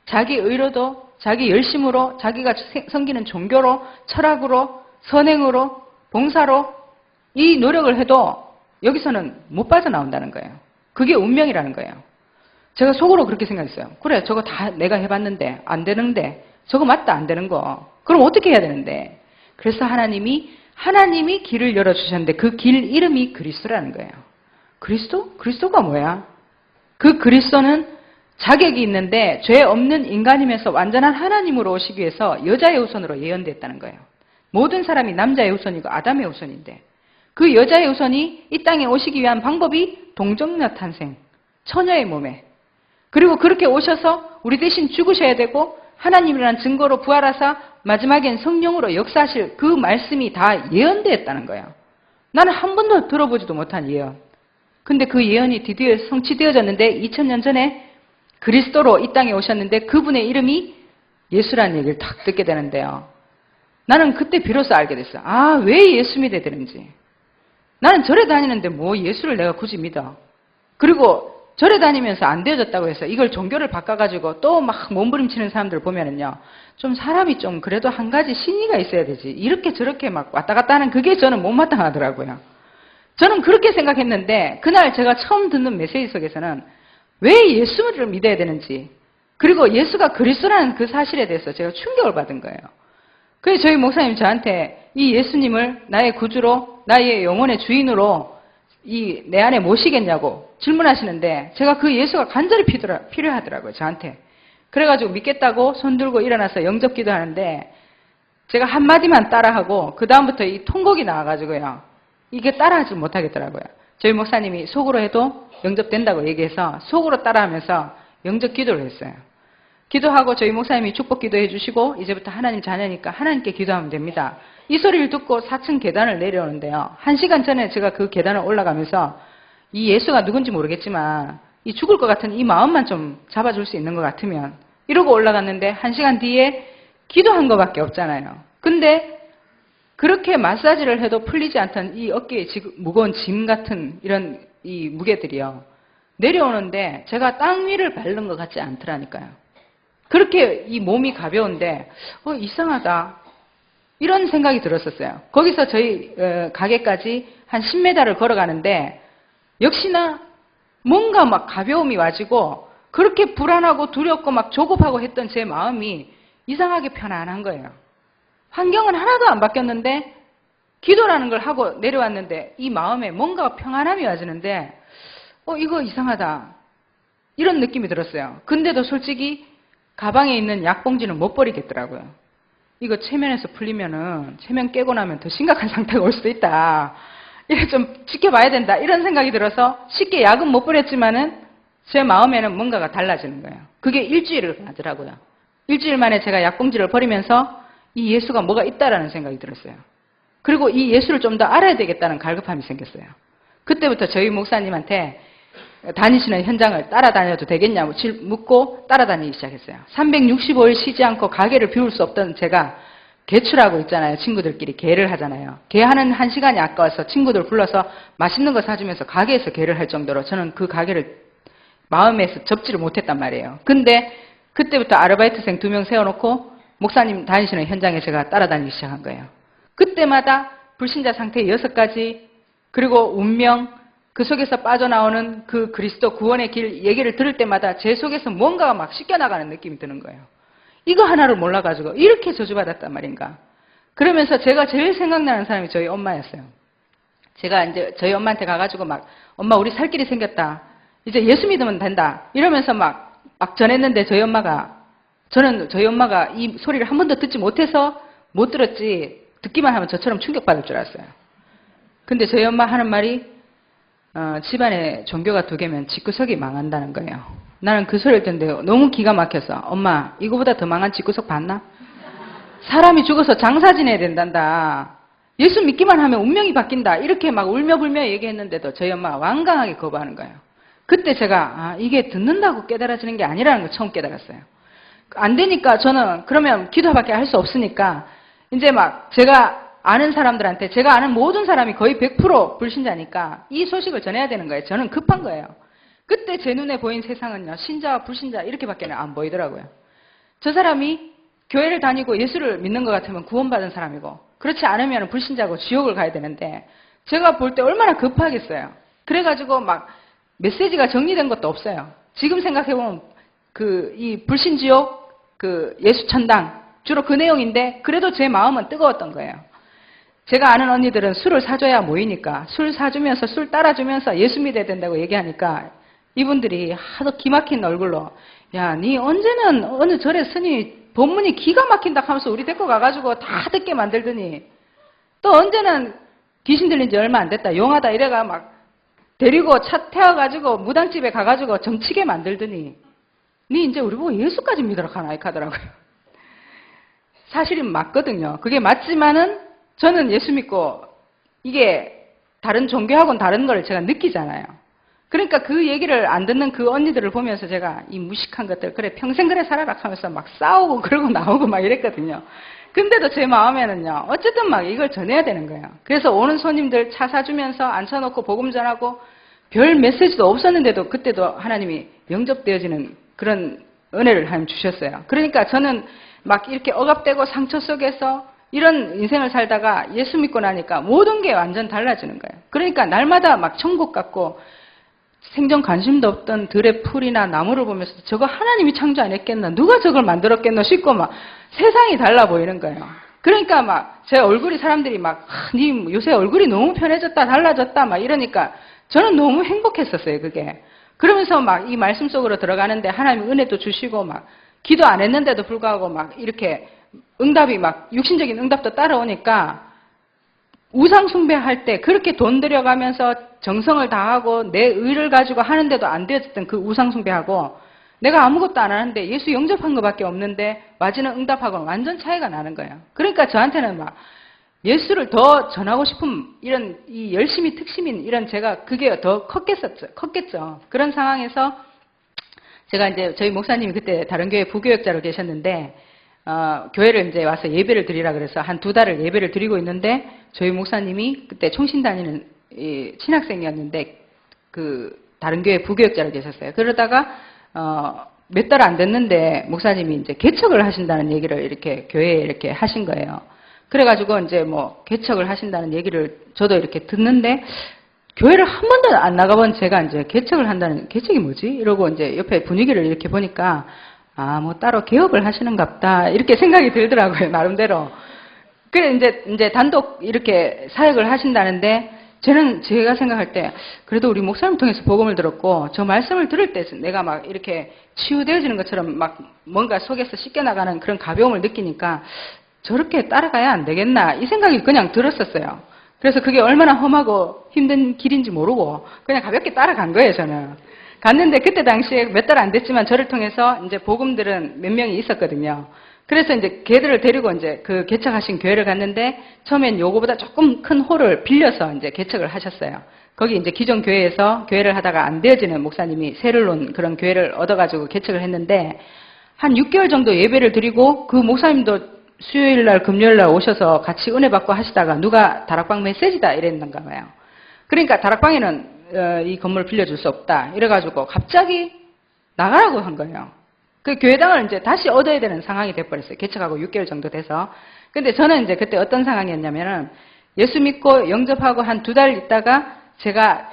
자기 의로도, 자기 열심으로, 자기가 섬기는 종교로, 철학으로, 선행으로, 봉사로 이 노력을 해도 여기서는 못 빠져나온다는 거예요. 그게 운명이라는 거예요. 제가 속으로 그렇게 생각했어요. 그래, 저거 다 내가 해봤는데 안 되는데 저거 맞다 안 되는 거. 그럼 어떻게 해야 되는데? 그래서 하나님이 길을 열어주셨는데 그 길 이름이 그리스도라는 거예요. 그리스도? 그리스도가 뭐야? 그 그리스도는 자격이 있는데 죄 없는 인간이면서 완전한 하나님으로 오시기 위해서 여자의 후손으로 예언됐다는 거예요. 모든 사람이 남자의 후손이고 아담의 후손인데 그 여자의 후손이 이 땅에 오시기 위한 방법이 동정녀 탄생, 처녀의 몸에. 그리고 그렇게 오셔서 우리 대신 죽으셔야 되고 하나님이라는 증거로 부활하사 마지막엔 성령으로 역사하실 그 말씀이 다 예언되었다는 거예요. 나는 한 번도 들어보지도 못한 예언. 근데 그 예언이 드디어 성취되어졌는데 2000년 전에 그리스도로 이 땅에 오셨는데 그분의 이름이 예수라는 얘기를 딱 듣게 되는데요. 나는 그때 비로소 알게 됐어요. 아, 왜 예수 믿어야 되는지. 나는 절에 다니는데 뭐 예수를 내가 굳이 믿어. 그리고 절에 다니면서 안 되어졌다고 해서 이걸 종교를 바꿔가지고 또 막 몸부림치는 사람들 보면은요. 좀 사람이 좀 그래도 한 가지 신의가 있어야 되지. 이렇게 저렇게 막 왔다 갔다 하는 그게 저는 못마땅하더라고요. 저는 그렇게 생각했는데 그날 제가 처음 듣는 메시지 속에서는 왜 예수를 믿어야 되는지 그리고 예수가 그리스도라는 그 사실에 대해서 제가 충격을 받은 거예요. 그래서 저희 목사님 저한테 이 예수님을 나의 구주로 나의 영혼의 주인으로 내 안에 모시겠냐고 질문하시는데 제가 그 예수가 간절히 필요하더라고요. 저한테. 그래가지고 믿겠다고 손 들고 일어나서 영접 기도하는데 제가 한마디만 따라하고 그 다음부터 이 통곡이 나와가지고요. 이게 따라하지 못하겠더라고요. 저희 목사님이 속으로 해도 영접된다고 얘기해서 속으로 따라하면서 영접 기도를 했어요. 기도하고 저희 목사님이 축복 기도해 주시고 이제부터 하나님 자녀니까 하나님께 기도하면 됩니다. 이 소리를 듣고 4층 계단을 내려오는데요. 1시간 전에 제가 그 계단을 올라가면서 이 예수가 누군지 모르겠지만 이 죽을 것 같은 이 마음만 좀 잡아줄 수 있는 것 같으면 이러고 올라갔는데 1시간 뒤에 기도한 것밖에 없잖아요. 근데 그렇게 마사지를 해도 풀리지 않던 이 어깨에 무거운 짐 같은 이런 이 무게들이요. 내려오는데 제가 땅 위를 밟는 것 같지 않더라니까요. 그렇게 이 몸이 가벼운데 이상하다. 이런 생각이 들었었어요. 거기서 저희 가게까지 한 10m를 걸어가는데 역시나 뭔가 막 가벼움이 와지고 그렇게 불안하고 두렵고 막 조급하고 했던 제 마음이 이상하게 편안한 거예요. 환경은 하나도 안 바뀌었는데 기도라는 걸 하고 내려왔는데 이 마음에 뭔가 평안함이 와지는데 이거 이상하다. 이런 느낌이 들었어요. 근데도 솔직히 가방에 있는 약봉지는 못 버리겠더라고요. 이거 체면에서 풀리면은 체면 깨고 나면 더 심각한 상태가 올 수도 있다. 이거 좀 지켜봐야 된다. 이런 생각이 들어서 쉽게 약은 못 버렸지만은 제 마음에는 뭔가가 달라지는 거예요. 그게 일주일을 가더라고요. 일주일 만에 제가 약봉지를 버리면서 이 예수가 뭐가 있다라는 생각이 들었어요. 그리고 이 예수를 좀 더 알아야 되겠다는 갈급함이 생겼어요. 그때부터 저희 목사님한테 다니시는 현장을 따라다녀도 되겠냐고 묻고 따라다니기 시작했어요. 365일 쉬지 않고 가게를 비울 수 없던 제가 개출하고 있잖아요. 친구들끼리 개를 하잖아요. 개하는 1시간이 아까워서 친구들 불러서 맛있는 거 사주면서 가게에서 개를 할 정도로 저는 그 가게를 마음에서 접지를 못했단 말이에요. 근데 그때부터 아르바이트생 2명 세워놓고 목사님 다니시는 현장에 제가 따라다니기 시작한 거예요. 그때마다 불신자 상태 6가지 그리고 운명 그 속에서 빠져나오는 그 그리스도 구원의 길 얘기를 들을 때마다 제 속에서 뭔가가 막 씻겨나가는 느낌이 드는 거예요. 이거 하나를 몰라가지고 이렇게 저주받았단 말인가. 그러면서 제가 제일 생각나는 사람이 저희 엄마였어요. 제가 이제 저희 엄마한테 가가지고 막 엄마 우리 살 길이 생겼다. 이제 예수 믿으면 된다. 이러면서 막 전했는데 저는 저희 엄마가 이 소리를 한 번도 듣지 못해서 못 들었지 듣기만 하면 저처럼 충격받을 줄 알았어요. 근데 저희 엄마 하는 말이 집안에 종교가 2개면 집구석이 망한다는 거예요. 나는 그 소리를 듣는데 너무 기가 막혀서 엄마 이거보다 더 망한 집구석 봤나? 사람이 죽어서 장사 지내야 된단다. 예수 믿기만 하면 운명이 바뀐다. 이렇게 막 울며불며 얘기했는데도 저희 엄마가 완강하게 거부하는 거예요. 그때 제가 이게 듣는다고 깨달아지는 게 아니라는 걸 처음 깨달았어요. 안 되니까 저는 그러면 기도밖에 할 수 없으니까 이제 막 제가 아는 사람들한테 제가 아는 모든 사람이 거의 100% 불신자니까 이 소식을 전해야 되는 거예요. 저는 급한 거예요. 그때 제 눈에 보인 세상은요. 신자와 불신자 이렇게밖에 안 보이더라고요. 저 사람이 교회를 다니고 예수를 믿는 것 같으면 구원받은 사람이고 그렇지 않으면 불신자고 지옥을 가야 되는데 제가 볼 때 얼마나 급하겠어요. 그래가지고 막 메시지가 정리된 것도 없어요. 지금 생각해보면 이 불신지옥, 예수천당 주로 그 내용인데 그래도 제 마음은 뜨거웠던 거예요. 제가 아는 언니들은 술을 사줘야 모이니까 술 사주면서 술 따라주면서 예수 믿어야 된다고 얘기하니까 이분들이 하도 기막힌 얼굴로 야, 니 언제는 어느 절에 스님이 법문이 기가 막힌다 하면서 우리 데리고 가가지고 다 듣게 만들더니 또 언제는 귀신 들린 지 얼마 안 됐다 용하다 이래가 막 데리고 차 태워가지고 무당집에 가가지고 점치게 만들더니 니 이제 우리 보고 예수까지 믿으라 하나 이렇게 하더라고요. 사실이 맞거든요. 그게 맞지만은 저는 예수 믿고 이게 다른 종교하고는 다른 걸 제가 느끼잖아요. 그러니까 그 얘기를 안 듣는 그 언니들을 보면서 제가 이 무식한 것들 그래 평생 그래 살아라 하면서 막 싸우고 그러고 나오고 막 이랬거든요. 근데도 제 마음에는요. 어쨌든 막 이걸 전해야 되는 거예요. 그래서 오는 손님들 차 사주면서 앉혀놓고 복음 전하고 별 메시지도 없었는데도 그때도 하나님이 영접되어지는 그런 은혜를 하나님 주셨어요. 그러니까 저는 막 이렇게 억압되고 상처 속에서 이런 인생을 살다가 예수 믿고 나니까 모든 게 완전 달라지는 거예요. 그러니까 날마다 막 천국 같고 생전 관심도 없던 들의 풀이나 나무를 보면서 저거 하나님이 창조 안 했겠나? 누가 저걸 만들었겠나? 싶고 막 세상이 달라 보이는 거예요. 그러니까 막 제 얼굴이 사람들이 막 니 요새 얼굴이 너무 편해졌다 달라졌다 막 이러니까 저는 너무 행복했었어요. 그게. 그러면서 막 이 말씀 속으로 들어가는데 하나님 은혜도 주시고 막 기도 안 했는데도 불구하고 막 이렇게 응답이 막 육신적인 응답도 따라오니까 우상 숭배할 때 그렇게 돈 들여가면서 정성을 다하고 내 의를 가지고 하는데도 안 되었던 그 우상 숭배하고 내가 아무것도 안 하는데 예수 영접한 것밖에 없는데 맞이는 응답하고는 완전 차이가 나는 거예요. 그러니까 저한테는 막 예수를 더 전하고 싶은 이런 이 열심히 특심인 이런 제가 그게 더 컸겠죠. 그런 상황에서 제가 이제 저희 목사님이 그때 다른 교회 부교역자로 계셨는데 교회를 이제 와서 예배를 드리라 그래서 한 2달을 예배를 드리고 있는데 저희 목사님이 그때 총신 다니는 신학생이었는데 그 다른 교회 부교역자로 계셨어요. 그러다가 몇 달 안 됐는데 목사님이 이제 개척을 하신다는 얘기를 이렇게 교회에 이렇게 하신 거예요. 그래가지고 이제 뭐 개척을 하신다는 얘기를 저도 이렇게 듣는데 교회를 한 번도 안 나가본 제가 이제 개척을 한다는 개척이 뭐지? 이러고 이제 옆에 분위기를 이렇게 보니까 뭐 따로 개업을 하시는갑다 이렇게 생각이 들더라고요. 나름대로. 그래 이제 단독 이렇게 사역을 하신다는데 저는 제가 생각할 때 그래도 우리 목사님 통해서 복음을 들었고 저 말씀을 들을 때 내가 막 이렇게 치유되어지는 것처럼 막 뭔가 속에서 씻겨나가는 그런 가벼움을 느끼니까 저렇게 따라가야 안 되겠나 이 생각이 그냥 들었었어요. 그래서 그게 얼마나 험하고 힘든 길인지 모르고 그냥 가볍게 따라간 거예요. 저는. 갔는데 그때 당시에 몇 달 안 됐지만 저를 통해서 이제 복음들은 몇 명이 있었거든요. 그래서 이제 걔들을 데리고 이제 그 개척하신 교회를 갔는데 처음엔 요거보다 조금 큰 홀을 빌려서 이제 개척을 하셨어요. 거기 이제 기존 교회에서 교회를 하다가 안 되어지는 목사님이 새를 놓은 그런 교회를 얻어가지고 개척을 했는데 한 6개월 정도 예배를 드리고 그 목사님도 수요일 날 금요일 날 오셔서 같이 은혜 받고 하시다가 누가 다락방 메시지다 이랬는가 봐요. 그러니까 다락방에는 이 건물을 빌려줄 수 없다 이래가지고 갑자기 나가라고 한 거예요. 그 교회당을 이제 다시 얻어야 되는 상황이 돼버렸어요. 개척하고 6개월 정도 돼서. 근데 저는 이제 그때 어떤 상황이었냐면은 예수 믿고 영접하고 한 2달 있다가 제가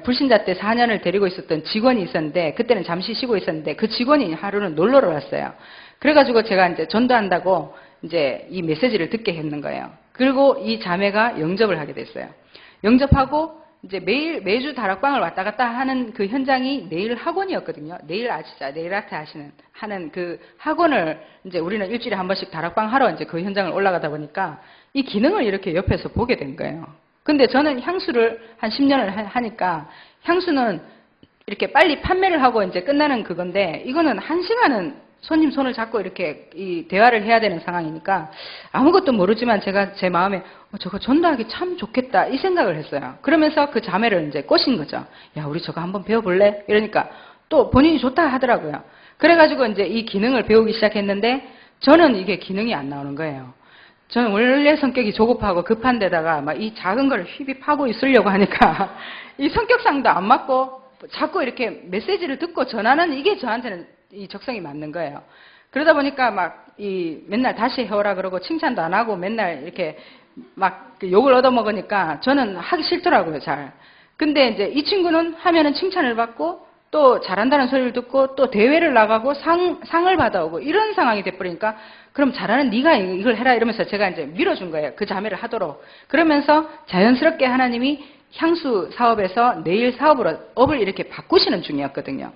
불신자 때 4년을 데리고 있었던 직원이 있었는데 그때는 잠시 쉬고 있었는데 그 직원이 하루는 놀러를 왔어요. 그래가지고 제가 이제 전도한다고 이제 이 메시지를 듣게 했는 거예요. 그리고 이 자매가 영접을 하게 됐어요. 영접하고 이제 매주 다락방을 왔다 갔다 하는 그 현장이 네일 학원이었거든요. 네일 아시죠? 네일 아트 하는 그 학원을 이제 우리는 일주일에 한 번씩 다락방 하러 이제 그 현장을 올라가다 보니까 이 기능을 이렇게 옆에서 보게 된 거예요. 근데 저는 향수를 한 10년을 하니까 향수는 이렇게 빨리 판매를 하고 이제 끝나는 그건데 이거는 1시간은 손님 손을 잡고 이렇게 이 대화를 해야 되는 상황이니까 아무것도 모르지만 제가 제 마음에 저거 전도하기 참 좋겠다 이 생각을 했어요. 그러면서 그 자매를 이제 꼬신 거죠. 야, 우리 저거 한번 배워볼래? 이러니까 또 본인이 좋다 하더라고요. 그래가지고 이제 이 기능을 배우기 시작했는데 저는 이게 기능이 안 나오는 거예요. 저는 원래 성격이 조급하고 급한 데다가 막 이 작은 걸 휘비 파고 있으려고 하니까 이 성격상도 안 맞고 자꾸 이렇게 메시지를 듣고 전하는 이게 저한테는 이 적성이 맞는 거예요. 그러다 보니까 막 이 맨날 다시 해오라 그러고 칭찬도 안 하고 맨날 이렇게 막 욕을 얻어먹으니까 저는 하기 싫더라고요, 잘. 근데 이제 이 친구는 하면은 칭찬을 받고 또 잘한다는 소리를 듣고 또 대회를 나가고 상을 받아오고 이런 상황이 돼버리니까 그럼 잘하는 네가 이걸 해라 이러면서 제가 이제 밀어준 거예요. 그 자매를 하도록. 그러면서 자연스럽게 하나님이 향수 사업에서 내일 사업으로 업을 이렇게 바꾸시는 중이었거든요.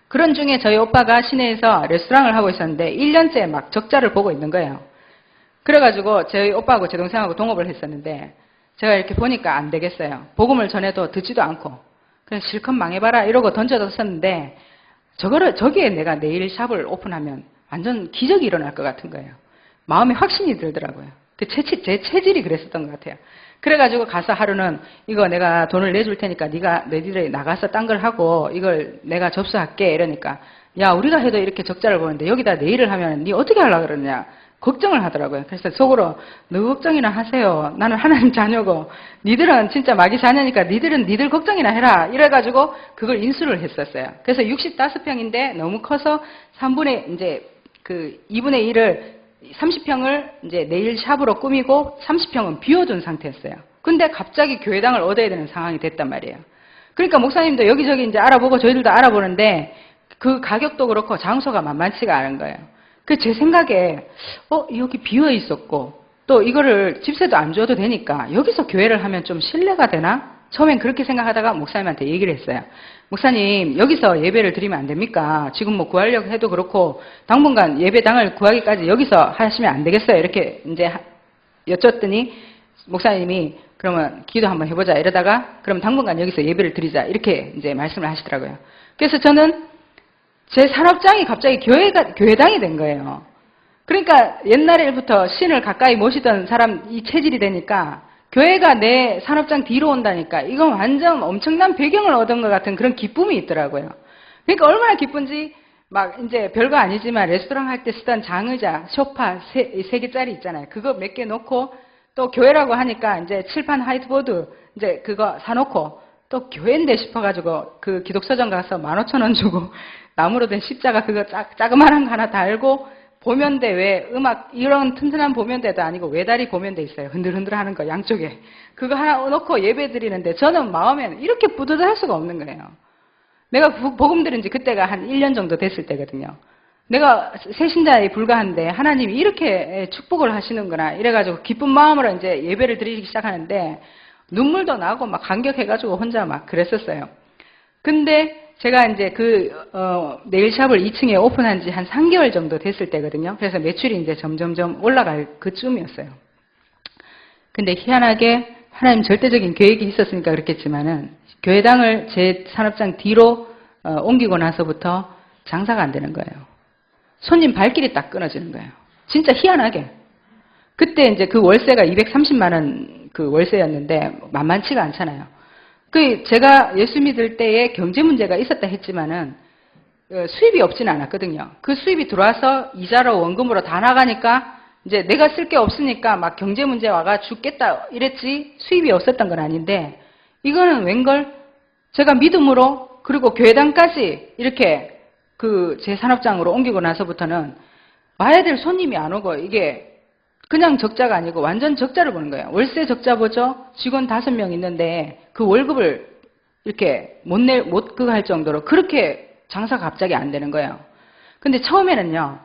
그런 중에 저희 오빠가 시내에서 레스토랑을 하고 있었는데 1년째 막 적자를 보고 있는 거예요. 그래가지고 저희 오빠하고 제 동생하고 동업을 했었는데 제가 이렇게 보니까 안 되겠어요. 복음을 전해도 듣지도 않고 그냥 실컷 망해봐라 이러고 던져뒀었는데 저기에 내가 네일 샵을 오픈하면 완전 기적이 일어날 것 같은 거예요. 마음에 확신이 들더라고요. 제 체질이 그랬었던 것 같아요. 그래가지고 가서 하루는 이거 내가 돈을 내줄 테니까 네가 너희들이 나가서 딴 걸 하고 이걸 내가 접수할게 이러니까 야, 우리가 해도 이렇게 적자를 보는데 여기다 네일을 하면 네 어떻게 하려고 그러냐 걱정을 하더라고요. 그래서 속으로 너 걱정이나 하세요. 나는 하나님 자녀고 니들은 진짜 마귀 자녀니까 니들은 니들 걱정이나 해라. 이래가지고 그걸 인수를 했었어요. 그래서 65평인데 너무 커서 3분의 이제 그 2분의 1을 30평을 이제 네일 샵으로 꾸미고 30평은 비워둔 상태였어요. 근데 갑자기 교회당을 얻어야 되는 상황이 됐단 말이에요. 그러니까 목사님도 여기저기 이제 알아보고 저희들도 알아보는데 그 가격도 그렇고 장소가 만만치가 않은 거예요. 그 제 생각에 여기 비어 있었고 또 이거를 집세도 안 줘도 되니까 여기서 교회를 하면 좀 신뢰가 되나? 처음엔 그렇게 생각하다가 목사님한테 얘기를 했어요. 목사님 여기서 예배를 드리면 안 됩니까? 지금 뭐 구하려고 해도 그렇고 당분간 예배당을 구하기까지 여기서 하시면 안 되겠어요? 이렇게 이제 여쭸더니 목사님이 그러면 기도 한번 해보자 이러다가 그럼 당분간 여기서 예배를 드리자 이렇게 이제 말씀을 하시더라고요. 그래서 저는 제 산업장이 갑자기 교회당이 된 거예요. 그러니까 옛날부터 신을 가까이 모시던 사람 이 체질이 되니까 교회가 내 산업장 뒤로 온다니까 이건 완전 엄청난 배경을 얻은 것 같은 그런 기쁨이 있더라고요. 그러니까 얼마나 기쁜지 막 이제 별거 아니지만 레스토랑 할 때 쓰던 장의자, 소파 3개짜리 있잖아요. 그거 몇 개 놓고 또 교회라고 하니까 이제 칠판 화이트보드 이제 그거 사놓고 또 교회인데 싶어가지고 그 기독서점 가서 15,000원 주고 나무로 된 십자가 그거 자그마한 거 하나 달고 보면대 왜 음악 이런 튼튼한 보면대도 아니고 외다리 보면대 있어요. 흔들흔들 하는 거 양쪽에. 그거 하나 놓고 예배 드리는데 저는 마음에 이렇게 뿌듯할 수가 없는 거예요. 내가 복음 들은 지 그때가 한 1년 정도 됐을 때거든요. 내가 새신자에 불과한데 하나님이 이렇게 축복을 하시는구나 이래가지고 기쁜 마음으로 이제 예배를 드리기 시작하는데 눈물도 나고 막 감격해가지고 혼자 막 그랬었어요. 근데 제가 이제 네일샵을 2층에 오픈한 지 한 3개월 정도 됐을 때거든요. 그래서 매출이 이제 점점점 올라갈 그쯤이었어요. 근데 희한하게 하나님 절대적인 계획이 있었으니까 그렇겠지만은 교회당을 제 산업장 뒤로 옮기고 나서부터 장사가 안 되는 거예요. 손님 발길이 딱 끊어지는 거예요. 진짜 희한하게. 그때 이제 그 월세가 230만 원 그 월세였는데 만만치가 않잖아요. 제가 예수 믿을 때에 경제 문제가 있었다 했지만은 수입이 없지는 않았거든요. 그 수입이 들어와서 이자로 원금으로 다 나가니까 이제 내가 쓸 게 없으니까 막 경제 문제 와가 죽겠다 이랬지 수입이 없었던 건 아닌데 이거는 웬걸 제가 믿음으로 그리고 교회당까지 이렇게 제 산업장으로 옮기고 나서부터는 와야 될 손님이 안 오고 이게 그냥 적자가 아니고 완전 적자를 보는 거예요. 월세 적자 보죠. 직원 5명 있는데 그 월급을 이렇게 못 그거 할 정도로 그렇게 장사가 갑자기 안 되는 거예요. 근데 처음에는요.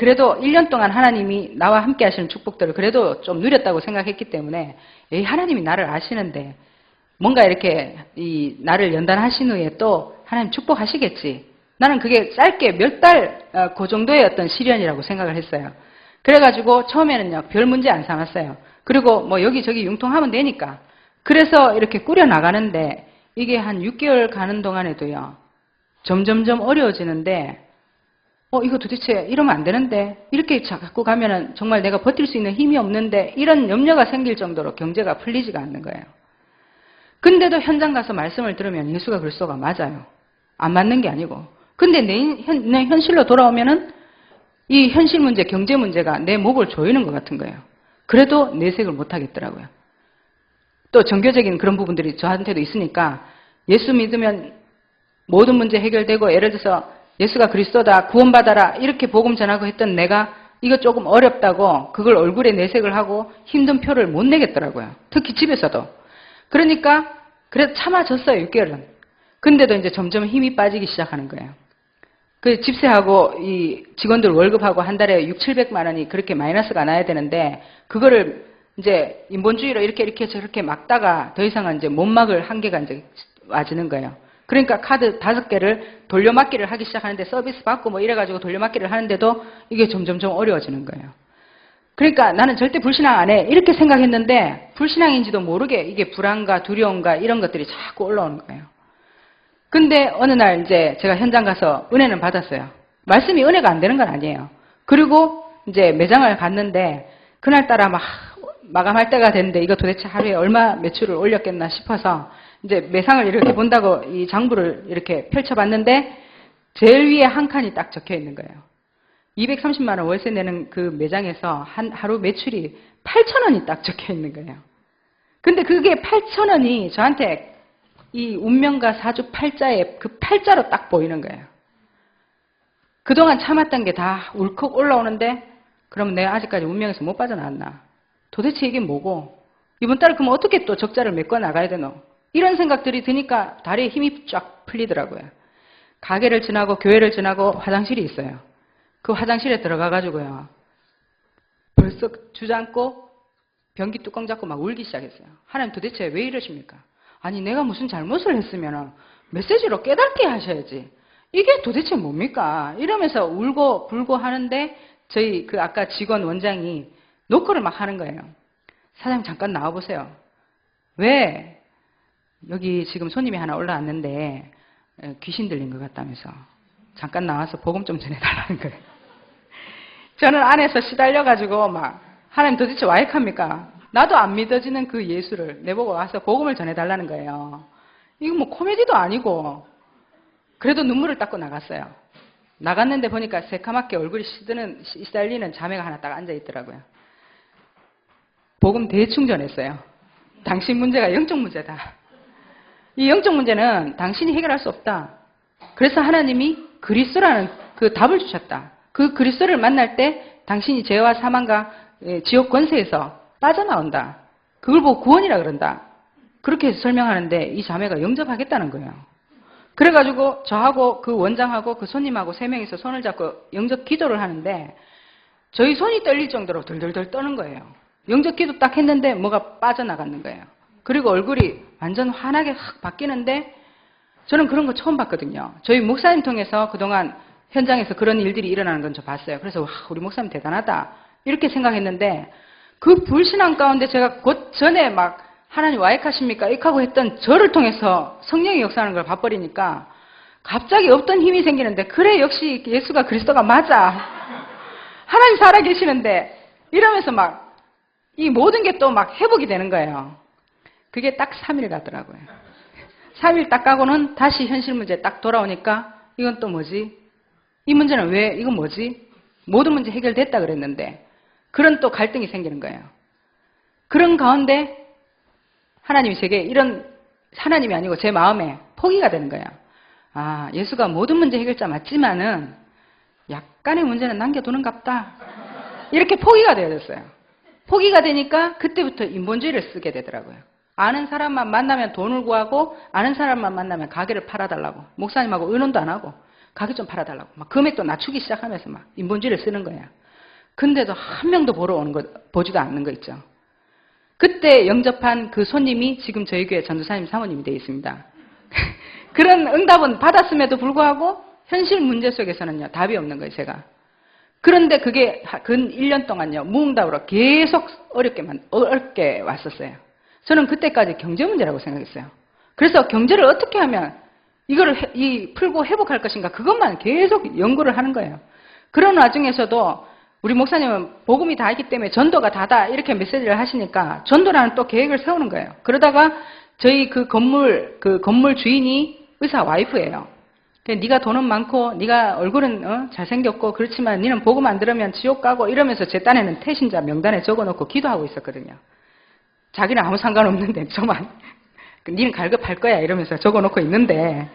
그래도 1년 동안 하나님이 나와 함께 하시는 축복들을 그래도 좀 누렸다고 생각했기 때문에 하나님이 나를 아시는데 뭔가 이렇게 나를 연단하신 후에 또 하나님 축복하시겠지. 나는 그게 짧게 몇 달 그 정도의 어떤 시련이라고 생각을 했어요. 그래가지고 처음에는요 별 문제 안 삼았어요. 그리고 뭐 여기저기 융통하면 되니까. 그래서 이렇게 꾸려 나가는데 이게 한 6개월 가는 동안에도요 점점점 어려워지는데 이거 도대체 이러면 안 되는데, 이렇게 자꾸 가면은 정말 내가 버틸 수 있는 힘이 없는데, 이런 염려가 생길 정도로 경제가 풀리지가 않는 거예요. 근데도 현장 가서 말씀을 들으면 예수가 그리스도가 맞아요. 안 맞는 게 아니고. 근데 내 현실로 돌아오면은 이 현실 문제, 경제 문제가 내 목을 조이는 것 같은 거예요. 그래도 내색을 못 하겠더라고요. 또 종교적인 그런 부분들이 저한테도 있으니까 예수 믿으면 모든 문제 해결되고, 예를 들어서 예수가 그리스도다, 구원받아라 이렇게 복음 전하고 했던 내가 이거 조금 어렵다고 그걸 얼굴에 내색을 하고 힘든 표를 못 내겠더라고요. 특히 집에서도. 그러니까 그래도 참아줬어요, 6개월은. 근데도 이제 점점 힘이 빠지기 시작하는 거예요. 그 집세하고 이 직원들 월급하고 한 달에 6, 700만 원이 그렇게 마이너스가 나야 되는데, 그거를 이제 인본주의로 이렇게 저렇게 막다가 더 이상은 이제 못 막을 한계가 이제 와지는 거예요. 그러니까 카드 5개를 돌려막기를 하기 시작하는데, 서비스 받고 뭐 이래가지고 돌려막기를 하는데도 이게 점점점 어려워지는 거예요. 그러니까 나는 절대 불신앙 안 해, 이렇게 생각했는데 불신앙인지도 모르게 이게 불안과 두려움과 이런 것들이 자꾸 올라오는 거예요. 근데 어느 날 이제 제가 현장 가서 은혜는 받았어요. 말씀이 은혜가 안 되는 건 아니에요. 그리고 이제 매장을 갔는데 그날따라 막 마감할 때가 됐는데 이거 도대체 하루에 얼마 매출을 올렸겠나 싶어서 이제 매상을 이렇게 본다고 이 장부를 이렇게 펼쳐봤는데 제일 위에 한 칸이 딱 적혀 있는 거예요. 230만 원 월세 내는 그 매장에서 하루 매출이 8,000원이 딱 적혀 있는 거예요. 근데 그게 8,000원이 저한테 이 운명과 사주 팔자에 그 팔자로 딱 보이는 거예요. 그동안 참았던 게 다 울컥 올라오는데, 그러면 내가 아직까지 운명에서 못 빠져나왔나? 도대체 이게 뭐고? 이번 달에 그럼 어떻게 또 적자를 메꿔 나가야 되노? 이런 생각들이 드니까 다리에 힘이 쫙 풀리더라고요. 가게를 지나고 교회를 지나고 화장실이 있어요. 그 화장실에 들어가가지고요, 벌써 주저앉고 변기 뚜껑 잡고 막 울기 시작했어요. 하나님 도대체 왜 이러십니까? 아니 내가 무슨 잘못을 했으면 메시지로 깨닫게 하셔야지. 이게 도대체 뭡니까? 이러면서 울고 불고 하는데 저희 그 아까 직원 원장이 노크를 막 하는 거예요. 사장님 잠깐 나와보세요. 왜? 여기 지금 손님이 하나 올라왔는데 귀신 들린 것 같다면서 잠깐 나와서 복음 좀 전해달라는 거예요. 저는 안에서 시달려가지고 막, 하나님 도대체 와 이합니까? 나도 안 믿어지는 그 예수를 내보고 와서 복음을 전해달라는 거예요. 이거 뭐 코미디도 아니고. 그래도 눈물을 닦고 나갔어요. 나갔는데 보니까 새카맣게 얼굴이 시달리는 자매가 하나 딱 앉아있더라고요. 복음 대충 전했어요. 당신 문제가 영적 문제다. 이 영적 문제는 당신이 해결할 수 없다. 그래서 하나님이 그리스도라는 그 답을 주셨다. 그 그리스도를 만날 때 당신이 죄와 사망과 지옥 권세에서 빠져나온다. 그걸 보고 구원이라 그런다. 그렇게 설명하는데 이 자매가 영접하겠다는 거예요. 그래가지고 저하고 그 원장하고 그 손님하고 3명이서 손을 잡고 영접 기도를 하는데 저희 손이 떨릴 정도로 덜덜덜 떠는 거예요. 영접 기도 딱 했는데 뭐가 빠져나가는 거예요. 그리고 얼굴이 완전 환하게 확 바뀌는데 저는 그런 거 처음 봤거든요. 저희 목사님 통해서 그동안 현장에서 그런 일들이 일어나는 건 저 봤어요. 그래서 와, 우리 목사님 대단하다 이렇게 생각했는데 그 불신앙 가운데 제가 곧 전에 막 하나님 와익하십니까? 익하고 했던 저를 통해서 성령이 역사하는 걸 봐버리니까 갑자기 없던 힘이 생기는데 그래 역시 예수가 그리스도가 맞아. 하나님 살아계시는데 이러면서 막 이 모든 게 또 막 회복이 되는 거예요. 그게 딱 3일 가더라고요. 3일 딱 가고는 다시 현실 문제 딱 돌아오니까 이건 또 뭐지? 이 문제는 왜? 이건 뭐지? 모든 문제 해결됐다 그랬는데 그런 또 갈등이 생기는 거예요. 그런 가운데 하나님이 제게 이런 하나님이 아니고 제 마음에 포기가 되는 거예요. 아, 예수가 모든 문제 해결자 맞지만은 약간의 문제는 남겨두는갑다. 이렇게 포기가 되어졌어요. 포기가 되니까 그때부터 인본주의를 쓰게 되더라고요. 아는 사람만 만나면 돈을 구하고 아는 사람만 만나면 가게를 팔아달라고 목사님하고 의논도 안 하고 가게 좀 팔아달라고 막 금액도 낮추기 시작하면서 막 인본주의를 쓰는 거야. 근데도 한 명도 보지도 않는 거 있죠. 그때 영접한 그 손님이 지금 저희 교회 전도사님 사모님이 되어 있습니다. 그런 응답은 받았음에도 불구하고 현실 문제 속에서는요 답이 없는 거예요. 제가. 그런데 그게 근 1년 동안요 무응답으로 계속 어렵게 왔었어요. 저는 그때까지 경제 문제라고 생각했어요. 그래서 경제를 어떻게 하면 이거를 풀고 회복할 것인가 그것만 계속 연구를 하는 거예요. 그런 와중에서도 우리 목사님은 복음이 다 있기 때문에 전도가 다다 이렇게 메시지를 하시니까 전도라는 또 계획을 세우는 거예요. 그러다가 저희 그 건물 주인이 의사 와이프예요. 네가 돈은 많고 네가 얼굴은 잘생겼고 그렇지만 니는 복음 안 들으면 지옥 가고 이러면서 제 딴에는 태신자 명단에 적어놓고 기도하고 있었거든요. 자기는 아무 상관없는데 저만 니는 갈급할 거야 이러면서 적어놓고 있는데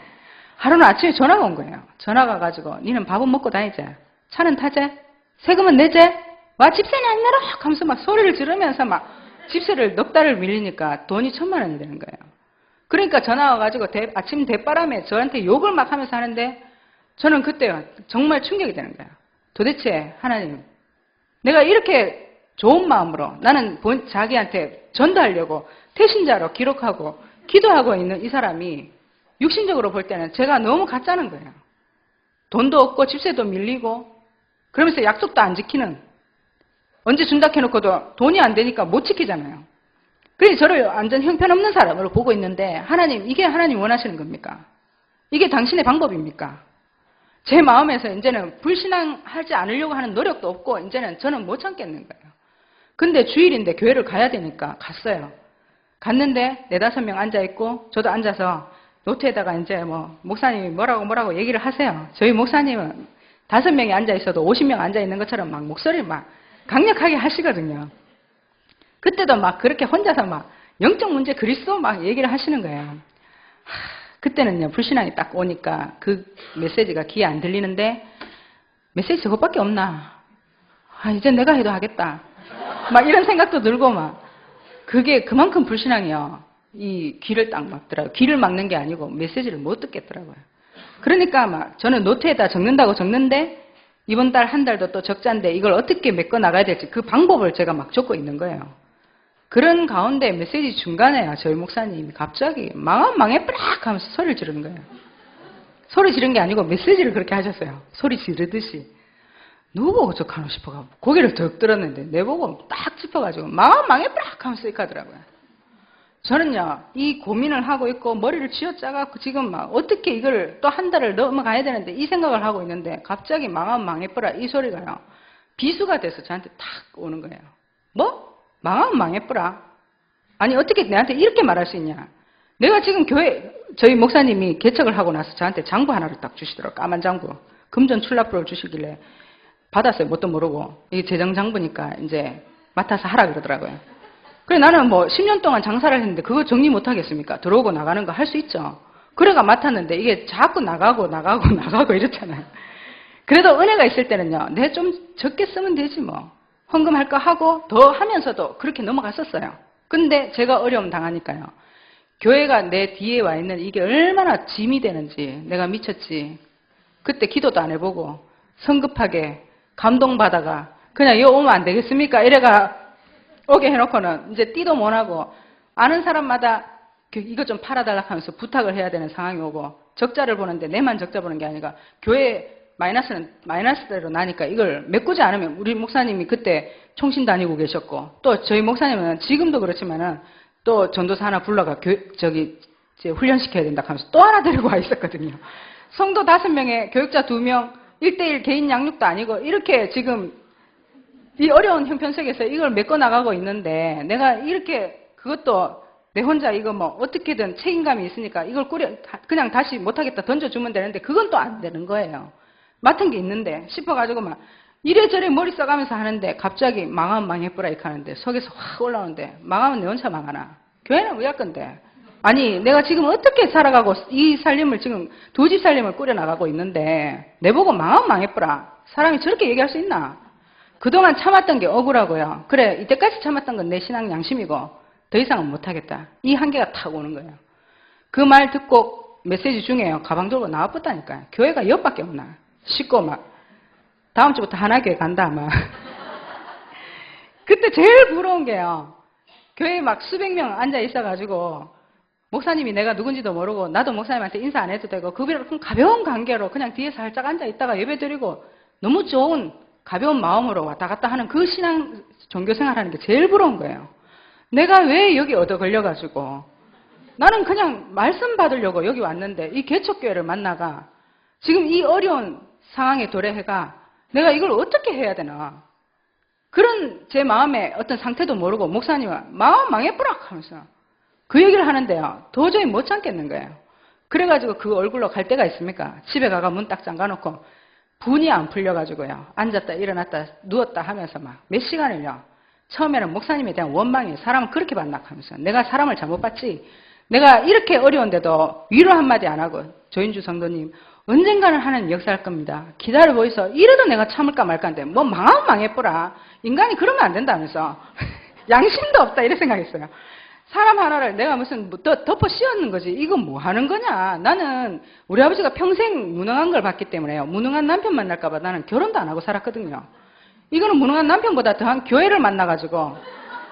하루는 아침에 전화가 온 거예요. 전화가 가지고 니는 밥은 먹고 다니자. 차는 타재? 세금은 내재? 와 집세는 안 내라 하면서 막 소리를 지르면서 막 집세를 넉 달을 밀리니까 돈이 1,000만 원이 되는 거예요. 그러니까 전화 와가지고 아침 대바람에 저한테 욕을 막 하면서 하는데 저는 그때 정말 충격이 되는 거예요. 도대체 하나님 내가 이렇게 좋은 마음으로 나는 자기한테 전도하려고 태신자로 기록하고 기도하고 있는 이 사람이 육신적으로 볼 때는 제가 너무 가짜는 거예요. 돈도 없고 집세도 밀리고 그러면서 약속도 안 지키는 언제 준다 해놓고도 돈이 안 되니까 못 지키잖아요. 그래서 저를 완전 형편없는 사람으로 보고 있는데 하나님 이게 하나님 원하시는 겁니까? 이게 당신의 방법입니까? 제 마음에서 이제는 불신앙하지 않으려고 하는 노력도 없고 이제는 저는 못 참겠는 거예요. 근데 주일인데 교회를 가야 되니까 갔어요. 갔는데 4-5명 앉아있고 저도 앉아서 노트에다가 이제 뭐 목사님이 뭐라고 얘기를 하세요. 저희 목사님은 5명이 앉아있어도 50명 앉아있는 것처럼 막 목소리를 막 강력하게 하시거든요. 그때도 막 그렇게 혼자서 막 영적 문제 그리스도 막 얘기를 하시는 거예요. 그때는요 불신앙이 딱 오니까 그 메시지가 귀에 안 들리는데 메시지 저것밖에 없나? 이제 내가 해도 하겠다. 막 이런 생각도 들고 막 그게 그만큼 불신앙이요. 이 귀를 딱 막더라고요. 귀를 막는 게 아니고 메시지를 못 듣겠더라고요. 그러니까 막 저는 노트에다 적는다고 적는데 이번 달 한 달도 또 적자인데 이걸 어떻게 메꿔 나가야 될지 그 방법을 제가 막 적고 있는 거예요. 그런 가운데 메시지 중간에요. 저희 목사님이 갑자기 망해뿌락 하면서 소리를 지르는 거예요. 소리 지른 게 아니고 메시지를 그렇게 하셨어요. 소리 지르듯이. 누구 보고 적하노 싶어가지고 고개를 더 들었는데 내 보고 딱 짚어가지고 망해뿌락 하면서 이렇게 하더라고요. 저는요 이 고민을 하고 있고 머리를 쥐어짜갖고 지금 막 어떻게 이걸 또 한 달을 넘어가야 되는데 이 생각을 하고 있는데 갑자기 망해뿌락 이 소리가요. 비수가 돼서 저한테 탁 오는 거예요. 뭐? 망해뿌라. 아니 어떻게 내한테 이렇게 말할 수 있냐. 내가 지금 저희 목사님이 개척을 하고 나서 저한테 장부 하나를 딱 주시더라고요. 까만 장부. 금전 출납부를 주시길래 받았어요. 뭣도 모르고. 이게 재정장부니까 이제 맡아서 하라 그러더라고요. 그래 나는 뭐 10년 동안 장사를 했는데 그거 정리 못 하겠습니까? 들어오고 나가는 거 할 수 있죠. 그래가 맡았는데 이게 자꾸 나가고 이렇잖아요. 그래도 은혜가 있을 때는요. 내 좀 적게 쓰면 되지 뭐. 헌금할 거 하고 더 하면서도 그렇게 넘어갔었어요. 근데 제가 어려움 당하니까요. 교회가 내 뒤에 와 있는 이게 얼마나 짐이 되는지 내가 미쳤지. 그때 기도도 안 해보고 성급하게 감동받아가 그냥 여기 오면 안 되겠습니까? 이래가 오게 해놓고는 이제 띠도 못하고 아는 사람마다 이거 좀 팔아달라 하면서 부탁을 해야 되는 상황이 오고 적자를 보는데 내만 적자 보는 게 아니라 교회 마이너스는 마이너스대로 나니까 이걸 메꾸지 않으면 우리 목사님이 그때 총신 다니고 계셨고 또 저희 목사님은 지금도 그렇지만은 또 전도사 하나 불러가 훈련시켜야 된다 하면서 또 하나 데리고 와 있었거든요. 성도 5명에 교육자 2명 1:1 개인 양육도 아니고 이렇게 지금 이 어려운 형편 속에서 이걸 메꿔 나가고 있는데 내가 이렇게 그것도 내 혼자 이거 뭐 어떻게든 책임감이 있으니까 이걸 그냥 다시 못하겠다 던져주면 되는데 그건 또 안 되는 거예요. 맡은 게 있는데 싶어가지고 막 이래저래 머리 써가면서 하는데 갑자기 망하면 망해뿌라 이렇게 하는데 속에서 확 올라오는데 망하면 내 혼자 망하나. 교회는 왜 할 건데. 아니 내가 지금 어떻게 살아가고 이 살림을 지금 2집 살림을 꾸려나가고 있는데 내보고 망하면 망해뿌라. 사람이 저렇게 얘기할 수 있나. 그동안 참았던 게 억울하고요. 그래 이때까지 참았던 건 내 신앙 양심이고 더 이상은 못하겠다. 이 한계가 탁 오는 거예요. 그 말 듣고 메시지 중에요. 가방 들고 나와봤다니까요. 교회가 옆밖에 없나. 씻고 막 다음 주부터 하나교회 간다 막. 그때 제일 부러운 게요. 교회에 막 수백 명 앉아 있어가지고 목사님이 내가 누군지도 모르고 나도 목사님한테 인사 안 해도 되고 그런 가벼운 관계로 그냥 뒤에 살짝 앉아 있다가 예배드리고 너무 좋은 가벼운 마음으로 왔다 갔다 하는 그 신앙 종교 생활하는 게 제일 부러운 거예요. 내가 왜 여기 얻어 걸려가지고 나는 그냥 말씀 받으려고 여기 왔는데 이 개척교회를 만나가 지금 이 어려운 상황에 도래해가 내가 이걸 어떻게 해야 되나? 그런 제 마음의 어떤 상태도 모르고 목사님은 마음 망해버락 하면서 그 얘기를 하는데요. 도저히 못 참겠는 거예요. 그래가지고 그 얼굴로 갈 때가 있습니까? 집에 가가 문 딱 잠가놓고 분이 안 풀려가지고요. 앉았다 일어났다 누웠다 하면서 막 몇 시간을요. 처음에는 목사님에 대한 원망이 사람을 그렇게 반락하면서 내가 사람을 잘못 봤지. 내가 이렇게 어려운데도 위로 한마디 안 하고 조인주 성도님 언젠가는 하나님 역사할 겁니다. 기다려보이소. 이래도 내가 참을까 말까인데 뭐 망하면 망해보라. 인간이 그러면 안 된다면서. 양심도 없다 이래 생각했어요. 사람 하나를 내가 무슨 덮어 씌웠는 거지. 이건 뭐 하는 거냐. 나는 우리 아버지가 평생 무능한 걸 봤기 때문에요. 무능한 남편 만날까 봐 나는 결혼도 안 하고 살았거든요. 이거는 무능한 남편보다 더한 교회를 만나가지고